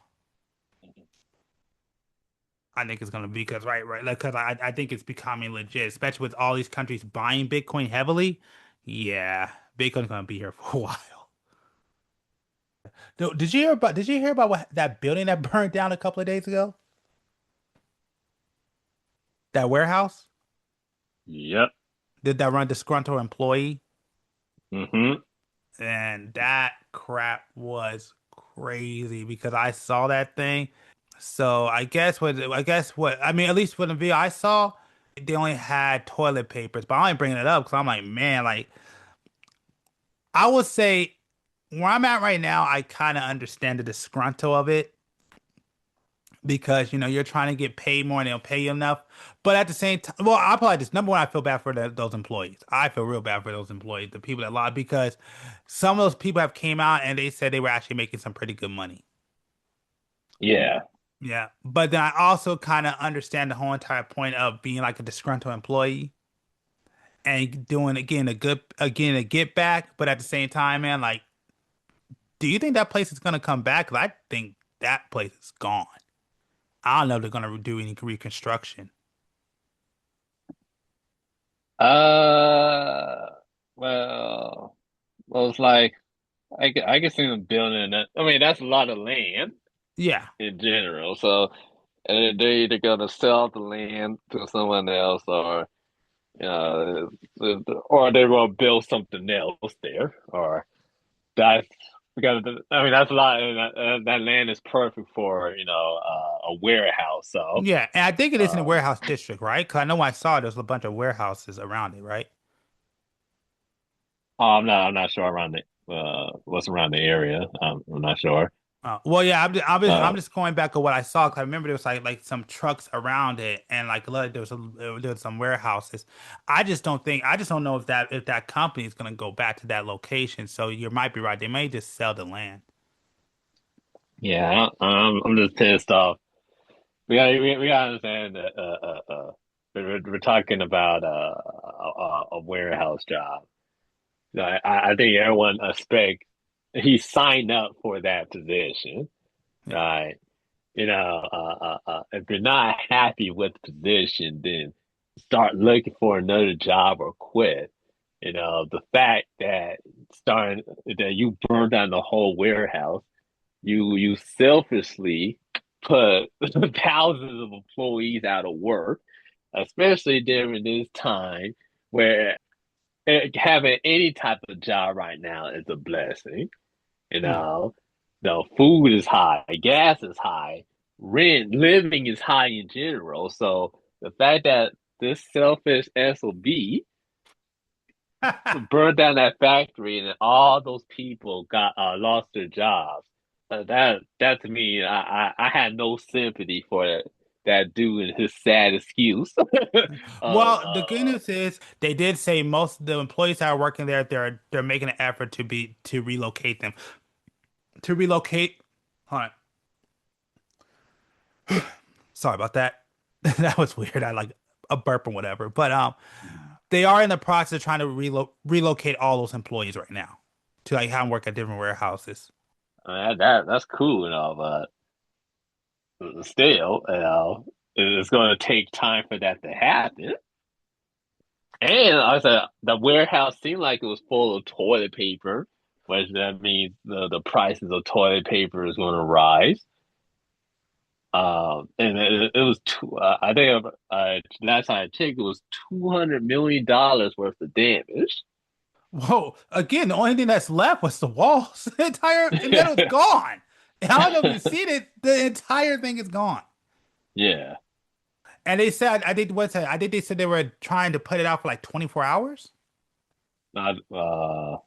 I think it's gonna be because right, like because I think it's becoming legit, especially with all these countries buying Bitcoin heavily. Yeah, Bitcoin's gonna be here for a while. Did you hear about what that building that burned down a couple of days ago? That warehouse? Yep. Did that run disgruntled employee? Hmm. And that crap was crazy because I saw that thing. So I guess what I mean, at least for the video I saw, they only had toilet papers. But I'm only bringing it up because I'm like, man, like I would say where I'm at right now, I kind of understand the disgruntle of it because you're trying to get paid more and they don't pay you enough. But at the same time, well, I probably just number one, I feel bad for those employees. I feel real bad for those employees, the people that lied, because some of those people have came out and they said they were actually making some pretty good money. Yeah. Yeah, but then I also kind of understand the whole entire point of being like a disgruntled employee and doing again a get back, but at the same time, man, like, do you think that place is gonna come back? 'Cause I think that place is gone. I don't know if they're gonna do any reconstruction. Uh, well, it's like I can see them building that. I mean, that's a lot of land Yeah, in general. So they're either gonna sell the land to someone else, or or they will build something else there, or that's because I mean that's a lot. And that land is perfect for a warehouse. So yeah, and I think it is in the um, warehouse district, right? Because I know I saw there's a bunch of warehouses around it, right? I'm not sure around it. what's around the area. I'm not sure. Well, yeah, I'm Uh, just going back to what I saw 'cause I remember there was like some trucks around it and like there was some warehouses. I just don't know if that company is gonna go back to that location. So you might be right. They may just sell the land. yeah, I'm just pissed off. We gotta understand that we're talking about a warehouse job. I think everyone expect he signed up for that position, Yeah. right? If you're not happy with the position, then start looking for another job or quit. The fact that starting that you burned down the whole warehouse, you selfishly put thousands of employees out of work, especially during this time where having any type of job right now is a blessing. You Yeah. know, the food is high, gas is high, rent, living is high in general. So the fact that this selfish SOB burned down that factory and all those people got lost their jobs, that to me, I had no sympathy for that dude and his sad excuse. of Well, the good news is they did say most of the employees that are working there, they're making an effort to relocate them. To relocate, hold on. Sorry about that. That was weird. I like a burp or whatever. But they are in the process of trying to relocate all those employees right now to like have them work at different warehouses. that's cool and all, but still, it's going to take time for that to happen. And like I said, the warehouse seemed like it was full of toilet paper, which that means the prices of toilet paper is going to rise. And it was I think last time I checked, it was $200 million worth of damage. Whoa! Again, the only thing that's left was the walls. The entire and then it's gone. And I don't know if you've seen it. The entire thing is gone. Yeah. And they said I did what's that? I think they said they were trying to put it out for like 24 hours. Not well,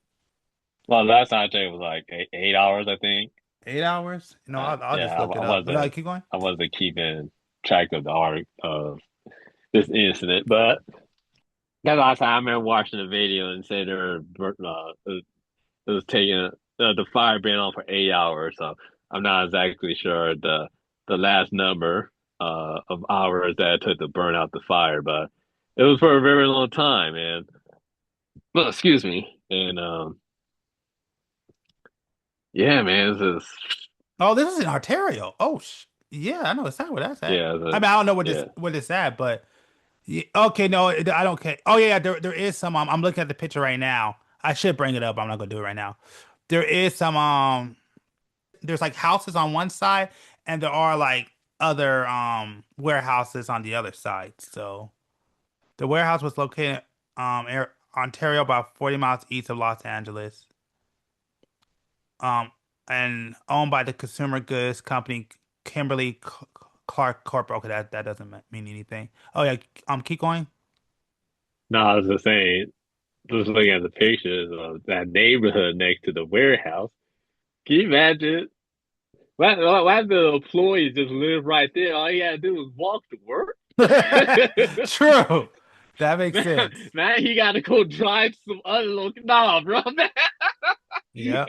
last time I checked, it was like 8 hours, I think. 8 hours? No, I'll Yeah, just look it up. But keep going. I wasn't keeping track of the arc of this incident, but that last time I remember watching the video and said it was taking the fire been on for 8 hours, so I'm not exactly sure the last number of hours that it took to burn out the fire, but it was for a very long time, man. Well, excuse me, and yeah, man, this is Oh, this is in Ontario. Oh, yeah, I know exactly where that's at. yeah, I mean, I don't know yeah. what it's at, but yeah, okay, no, I don't care. Oh yeah, there is some. I'm looking at the picture right now. I should bring it up. I'm not gonna do it right now. There is some. There's like houses on one side, and there are like other warehouses on the other side. So the warehouse was located Ontario, about 40 miles east of Los Angeles. Um, and owned by the consumer goods company Kimberly Clark Corp. Okay, that doesn't mean anything. Oh yeah, keep going. No, I was just saying, just looking at the pictures of that neighborhood next to the warehouse. Can you imagine? Why the employees just live right there? All you gotta do is walk to work. True. That makes Now, sense. now he gotta go drive some other local. Nah, bro, Yep.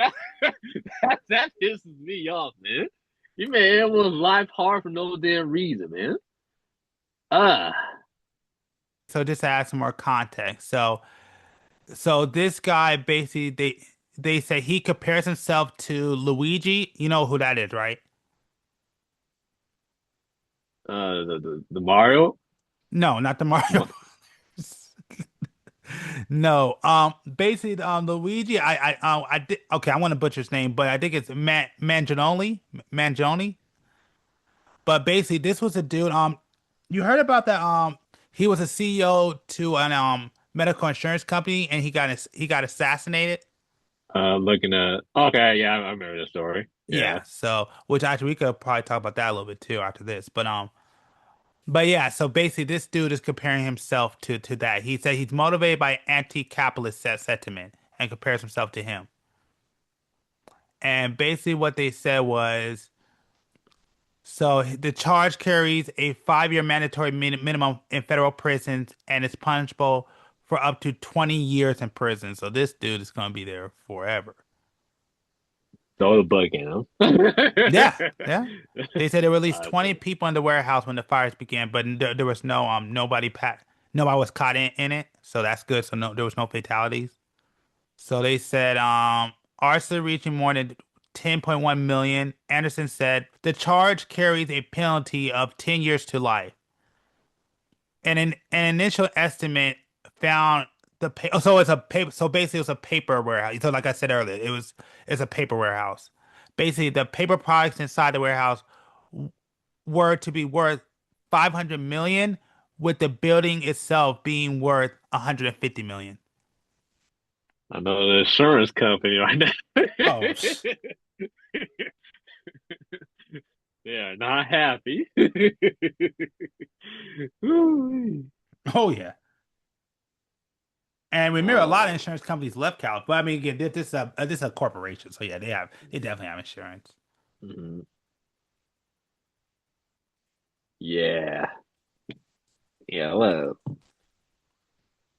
that pisses me off, man. You made everyone's life hard for no damn reason, man. Ah, So just to add some more context. So this guy basically they say he compares himself to Luigi. You know who that is, right? the Mario. No, not the Mario. No. Basically, Luigi. I did. Okay, I want to butcher his name, but I think it's Mangione. Mangione. But basically, this was a dude. You heard about that? He was a CEO to an medical insurance company, and he got assassinated. Looking at. Okay, yeah, I remember the story. Yeah. Yeah. So, which actually we could probably talk about that a little bit too after this. But yeah. So basically, this dude is comparing himself to that. He said he's motivated by anti-capitalist sentiment and compares himself to him. And basically what they said was, so the charge carries a 5-year mandatory minimum in federal prisons and is punishable for up to 20 years in prison. So this dude is going to be there forever. Throw the book in him. Yeah, yeah. They said there were at least I 20 see. people in the warehouse when the fires began, but there was no nobody was caught in it. So that's good. So no, there was no fatalities. So they said arson reaching more than 10.1 million. Anderson said the charge carries a penalty of 10 years to life. And an initial estimate found so it's a paper, so basically it's a paper warehouse. So like I said earlier, it's a paper warehouse. Basically the paper products inside the warehouse were to be worth 500 million, with the building itself being worth 150 million. I know the insurance company right now. Oh, They are not happy. Ooh. oh yeah. And remember, a lot of Oh, insurance companies left Cal, but I mean, again, this is a corporation, so yeah, they definitely have insurance. mhm. Yeah. Yeah, well.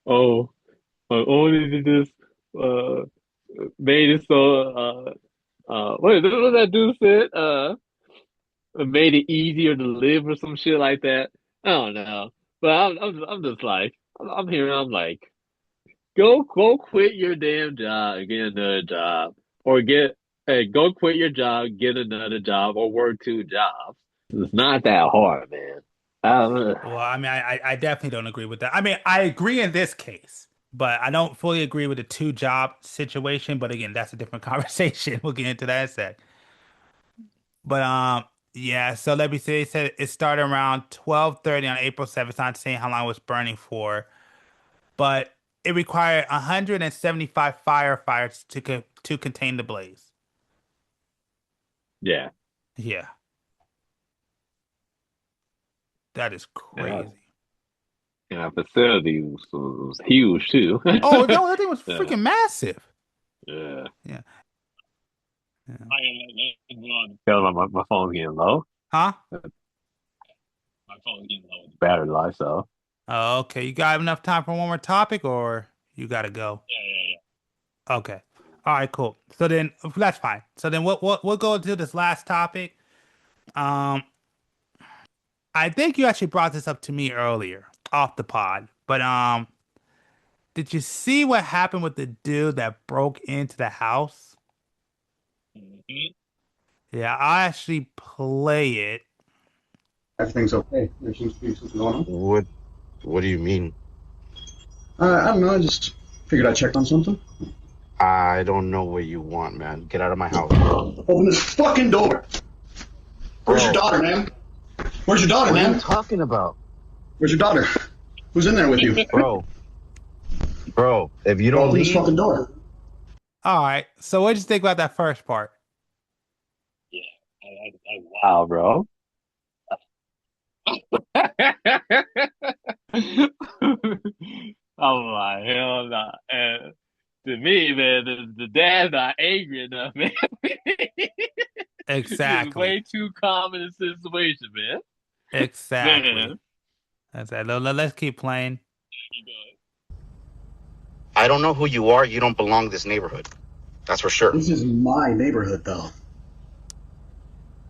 Oh, only did this uh made it so what that dude said? Made it easier to live or some shit like that. I don't know. But I'm just like I'm here and I'm like, go quit your damn job and get another job. Or go quit your job, get another job, or work 2 jobs. It's not that hard, man. I don't know. Well, I mean, I definitely don't agree with that. I mean, I agree in this case, but I don't fully agree with the two job situation. But again, that's a different conversation. We'll get into that in a sec. But yeah. So let me say, it said it started around 12:30 on April 7th. It's not saying how long it was burning for, but it required 175 firefighters to contain the blaze. Yeah. Yeah, that is Yeah. crazy. And our facility was huge too. Oh no, that thing was Yeah. freaking massive. Yeah. Yeah. Yeah. Tell my phone's getting low. Huh? My phone's getting low with the battery life, so Oh, okay. You got enough time for one more topic, or you gotta go? yeah. Okay. All right, cool. So then that's fine. So then we'll go to this last topic. Um, I think you actually brought this up to me earlier off the pod, but did you see what happened with the dude that broke into the house? Mhm. Yeah, I actually play it. Everything's okay. There seems to be something going on. What do you mean? I don't know. I just figured I'd check on something. I don't know what you want, man. Get out of my house. Open this fucking door. Where's your Bro, daughter, man? Where's your daughter, what are you man? talking about? Where's your daughter? Who's in there with you? Bro, if you don't Open this leave, fucking door. All right. So what did you think about that first part? Yeah. Wow, bro. I'm like, hell nah. And to me, man, the dad's not angry enough, man. It's Exactly. way too common a situation, man. Exactly. Man. That's it. Let's keep playing. I don't know who you are. You don't belong in this neighborhood. That's for sure. This is my neighborhood, though.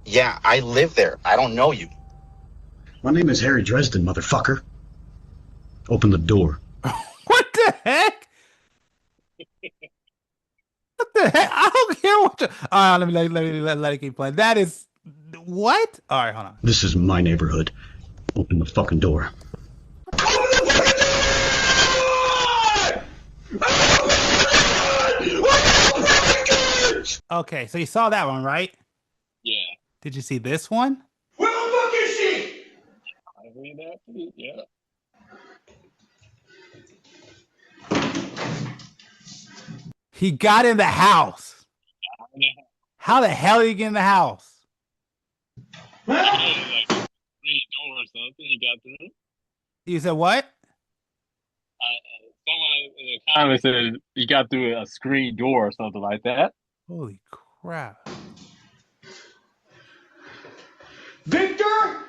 Yeah, I live there. I don't know you. My name is Harry Dresden, motherfucker. Open the door. What the heck? What the heck? I don't care what you. All right, let it keep playing. That is what? All right, hold on. This is my neighborhood. Open the fucking door. Okay, so you saw that one, right? Yeah. Did you see this one? Where the fuck is she? I mean that too, yeah. He got in the house. How the hell did he get in the house? Like screen door or something. He got through. You said what? Someone in the comments said he got through a screen door or something like that. Holy crap. Victor,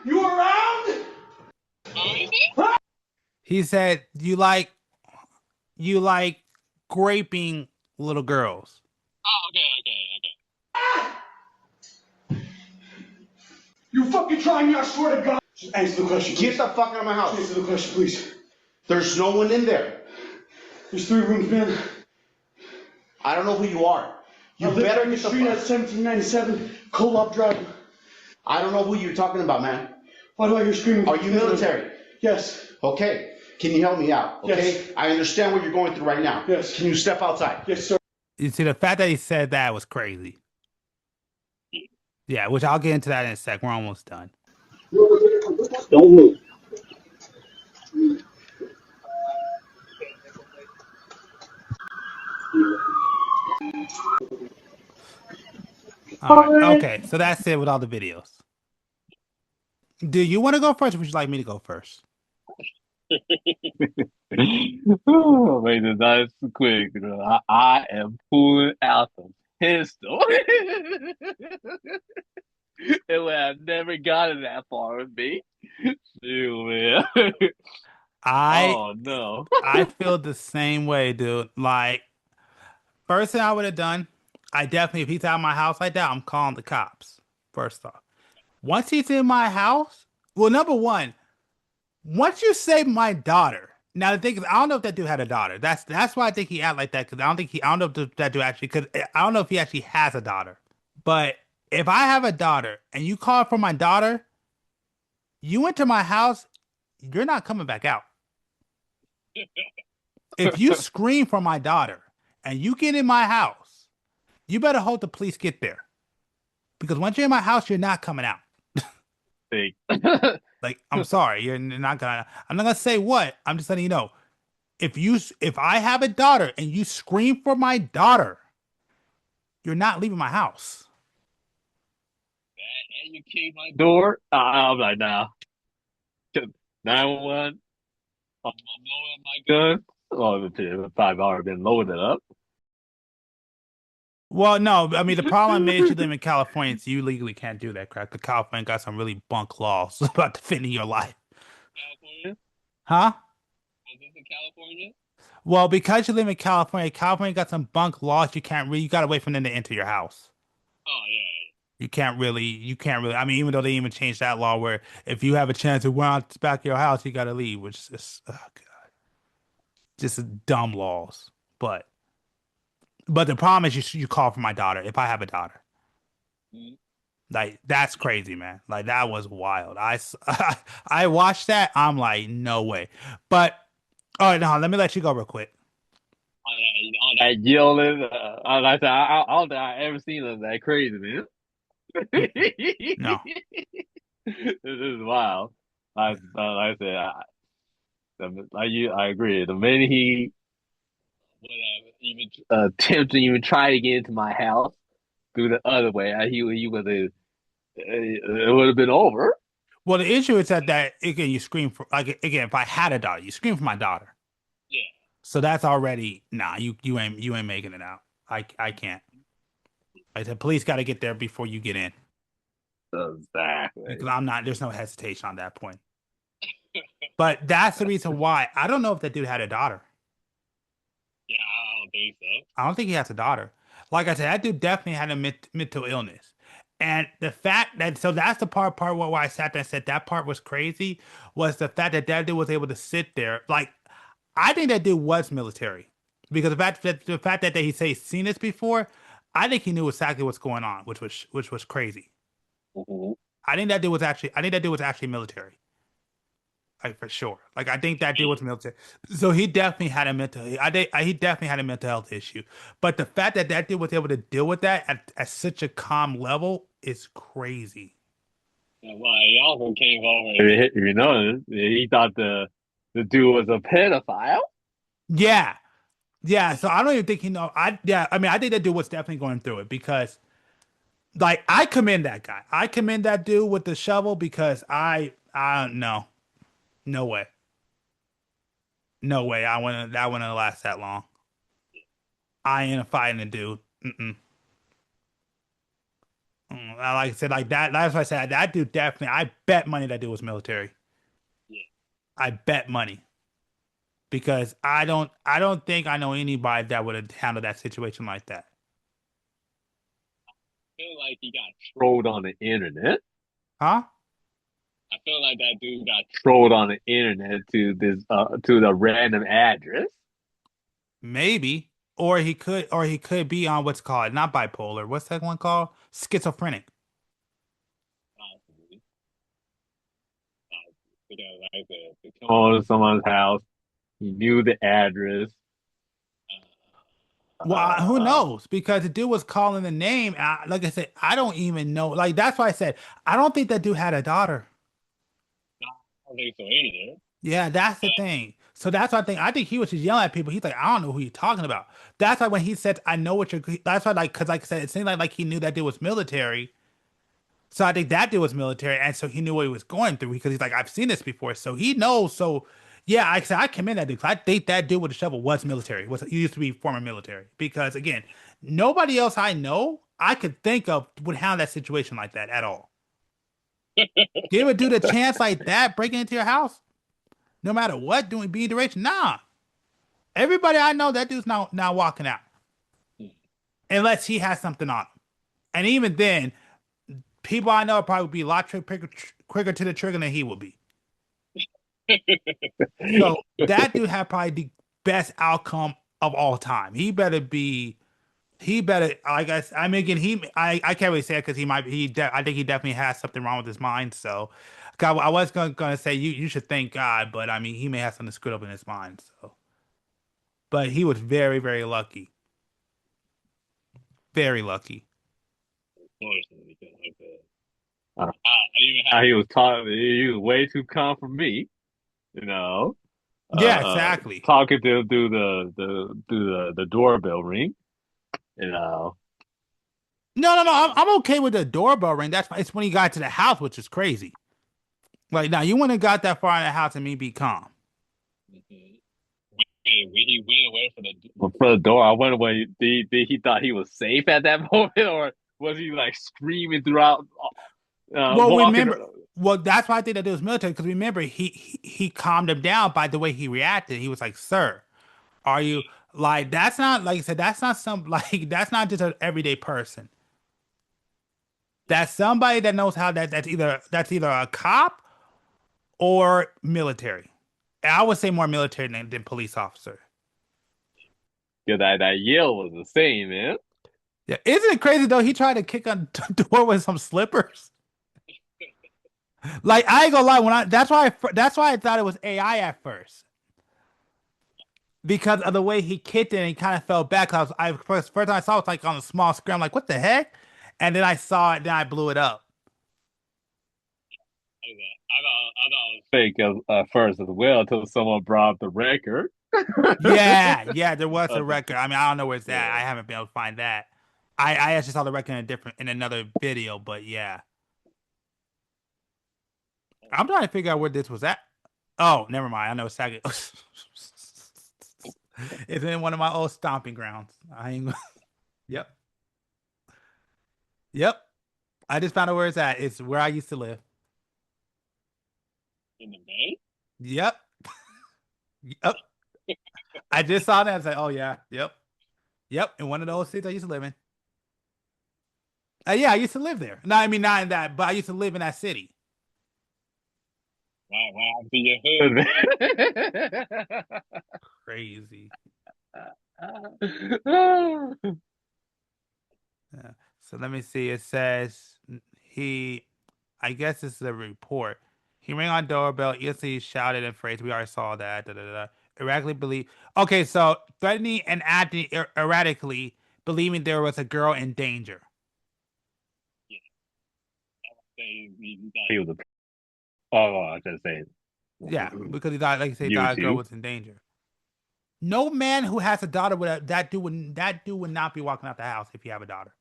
you around? He said, you like graping little girls. Oh, okay. You fucking trying me, I swear to God. Just answer the question. Get the fuck out of my house. Answer the question, please. There's no one in there. There's 3 rooms, man. I don't know who you are. You better get the street at 1797 Co-op Drive. I don't know who you're talking about, man. Why do I hear screaming? Are you military? Yes. Okay. Can you help me out? Okay. Yes. I understand what you're going through right now. Yes. Can you step outside? Yes, sir. You see, the fact that he said that was crazy. Yeah, which I'll get into that in a sec. We're almost done. Don't move. All right. Okay, so that's it with all the videos. Do you want to go first, or would you like me to go first? Oh, wait, that's quick. I am pulling out the pistol. It would have never gotten that far with me. Shoot, man. Oh no. I feel the same way, dude. Like, first thing I would have done, I definitely, if he's out of my house like that, I'm calling the cops. First off, once he's in my house, well, number one, once you say my daughter. Now the thing is, I don't know if that dude had a daughter. That's why I think he act like that, because I don't know if that dude actually, because I don't know if he actually has a daughter. But if I have a daughter and you call for my daughter, you went to my house, you're not coming back out. If you scream for my daughter and you get in my house, you better hope the police get there. Because once you're in my house, you're not coming out. Like, I'm sorry, you're not gonna. I'm not gonna say what. I'm just letting you know. If I have a daughter and you scream for my daughter, you're not leaving my house. And you kick my door. I'm like, nah. 911. I'm loading my gun. Oh, if I've already been loaded up. Well, no, I mean the problem is you live in California, so you legally can't do that crap. Because California got some really bunk laws about defending your life. California? Huh? Was this in California? Well, because you live in California, California got some bunk laws. You gotta wait for them to enter your house. Oh yeah. You can't really. I mean, even though they even changed that law where if you have a chance to run out the back of your house, you gotta leave, which is just, oh god, just dumb laws. But the problem is you call for my daughter if I have a daughter. Mm-hmm. Like, that's crazy, man. Like, that was wild. I watched that. I'm like, no way. But, all right, no, let me let you go real quick. All that yelling. Like I don't think I ever seen it that crazy, man. No. This is wild. Like I said, I agree. The minute he would have even attempt to even try to get into my house through the other way, he would have. It would have been over. Well, the issue is that again, you scream for, like, again, if I had a daughter, you scream for my daughter. Yeah. So that's already, nah, you ain't making it out. I can't. Like, the police got to get there before you get in. Exactly. Because there's no hesitation on that point. But that's the reason why. I don't know if that dude had a daughter. Yeah, I don't think so. I don't think he has a daughter. Like I said, that dude definitely had a mental illness. And the fact that, so that's the part where I sat there and said that part was crazy, was the fact that dude was able to sit there. Like, I think that dude was military. Because the fact that he say he's seen this before, I think he knew exactly what's going on, which was crazy. Mm-hmm. I think that dude was actually military. Like, for sure. Like, I think that dude was military. So he definitely had a he definitely had a mental health issue. But the fact that dude was able to deal with that at such a calm level is crazy. Yeah, well, he also came over. He thought the dude was a pedophile. Yeah. Yeah. So I don't even think he know. I mean, I think that dude was definitely going through it because, like, I commend that guy. I commend that dude with the shovel because I don't know. No way. No way. That wouldn't last that long. I ain't fighting a dude. Mm-mm. Like I said, like that. That's why I said that dude definitely. I bet money that dude was military. Yeah. I bet money because I don't think I know anybody that would have handled that situation like that. I feel like he got trolled on the internet. Huh? I feel like that dude got trolled on the internet to the random address. Maybe. Or he could be on what's called not bipolar. What's that one called? Schizophrenic. Possibly. Because like I said, to come on to someone's house, he knew the address. Well, who Uh, knows? Because the dude was calling the name. Like I said, I don't even know. Like that's why I said I don't think that dude had a daughter. I don't think so either. Yeah, that's the thing. So that's why I think he was just yelling at people. He's like, I don't know who you're talking about. That's why when he said, I know what you're. That's why because like I said, it seemed like he knew that dude was military. So I think that dude was military, and so he knew what he was going through because he's like, I've seen this before, so he knows. So yeah, I said I commend that dude. 'Cause I think that dude with the shovel was military. Was he used to be former military? Because again, nobody else I know I could think of would handle that situation like that at all. Give a dude a chance like that breaking into your house, no matter what, doing being deranged. Nah, everybody I know that dude's now walking out unless he has something on him, and even then, people I know probably would be a lot quicker to the trigger than he will be. So that dude had probably the best outcome of all time. He better be. He better. I guess. I mean, again, I can't really say it because he might. I think he definitely has something wrong with his mind. So, God, I was gonna say you should thank God, but I mean, he may have something screwed up in his mind. So, but he was very very lucky. Very lucky. Unfortunately, because like even how he was talking, he was way too calm for me. You know, Yeah, exactly. talking to through the doorbell ring. You know, No. I'm okay with the doorbell ring. That's it's when he got to the house, which is crazy. Like now, you wouldn't have got that far in the house and me be calm. when he went away for the door, I wonder when he thought he was safe at that moment, or was he like screaming throughout, Well, walking? remember, well, that's why I think that it was military because remember, he calmed him down by the way he reacted. He was like, "Sir, are you like that's not like I said, that's not some like that's not just an everyday person. That's somebody that knows how that's either a cop or military. And I would say more military than police officer. Yeah, that yell was the same, man. Yeah, isn't it crazy though? He tried to kick on the door with some slippers. Like I ain't gonna lie, that's why I thought it was AI at first because of the way he kicked it and he kind of fell back. First time I saw it was like on a small screen. I'm like, what the heck? And then I saw it, then I blew it up. I thought it was fake at first as well until someone brought up the record. Yeah, there was a Uh, record. I mean, I don't know where it's at. yeah. I haven't been able to find that. I actually saw the record in another video, but yeah. I'm trying to figure out where this was at. Oh, never mind. I know exactly. It's in one of my old stomping grounds. I ain't. Yep. Yep. I just found out where it's at. It's where I used to live. In the Bay? Yep. Yep. I just saw that. I was like, oh yeah. Yep. Yep. In one of those cities I used to live in. Yeah, I used to live there. No, I mean not in that, but I used to live in that city. Wow, happened to your hood, man? Crazy. Yeah. So let me see. It says he, I guess this is a report. He rang on doorbell, instantly shouted and phrased, "We already saw that." Da, da, da, da. Erratically believe. Okay, so threatening and acting erratically, believing there was a girl in danger. He thought he was a. Oh, I should say. Yeah, because he thought, like you say, You thought a girl too. was in danger. No man who has a daughter that dude would not be walking out the house if you have a daughter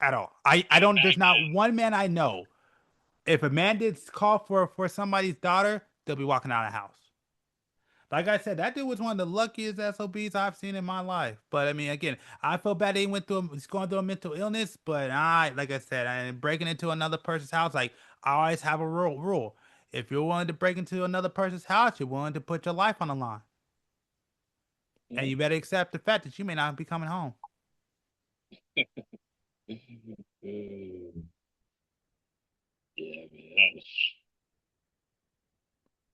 at all. I don't. There's not one man I know. If a man did call for somebody's daughter, they'll be walking out of the house. Like I said, that dude was one of the luckiest SOBs I've seen in my life. But I mean, again, I feel bad he he's going through a mental illness. But like I said, breaking into another person's house, like I always have a rule. If you're willing to break into another person's house, you're willing to put your life on the line. And you better accept the fact that you may not be coming home. Yeah, man.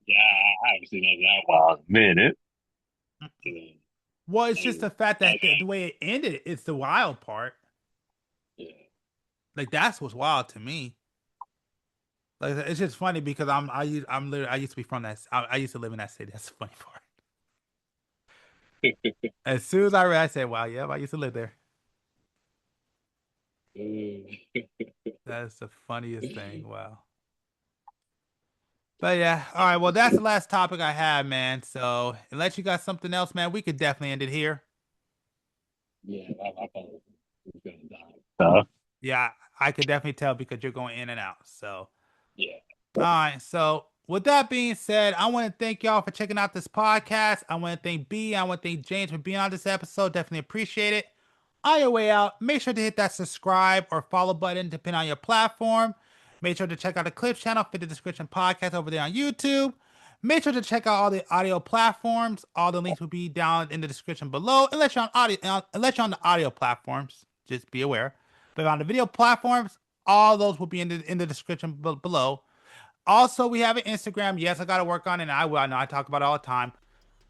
Yeah, I haven't seen that wild minute. Well, it's just the fact that the way it ended, it's the wild part. Yeah. Like that's what's wild to me. Like it's just funny because I used to be from that. I used to live in that city. That's the funny part. As soon as I read, I said, "Wow, yeah, I used to live there." That's the funniest thing. Wow. But yeah, all right. Well, that's the last topic I have, man. So unless you got something else, man, we could definitely end it here. Yeah, I thought it was gonna die. Yeah, I could definitely tell because you're going in and out. So yeah. All right. So with that being said, I want to thank y'all for checking out this podcast. I want to thank B. I want to thank James for being on this episode. Definitely appreciate it. On your way out, make sure to hit that subscribe or follow button depending on your platform. Make sure to check out the Clips channel, Fit the Description Podcast over there on YouTube. Make sure to check out all the audio platforms. All the links will be down in the description below. Unless you're on the audio platforms, just be aware. But on the video platforms, all those will be in the description below. Also, we have an Instagram. Yes, I got to work on it. And I know I talk about it all the time.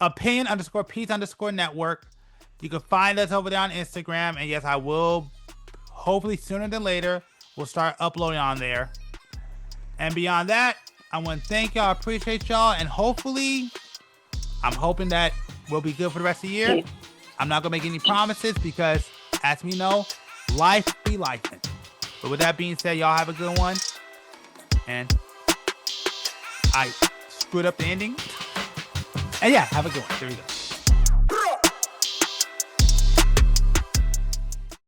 Opinion_Peace_network. You can find us over there on Instagram. And yes, I will, hopefully sooner than later, we'll start uploading on there. And beyond that, I want to thank y'all. I appreciate y'all. And hopefully, I'm hoping that we'll be good for the rest of the year. I'm not going to make any promises because, as we know, life be lifing. But with that being said, y'all have a good one. And I screwed up the ending. And yeah, have a good one. There we go.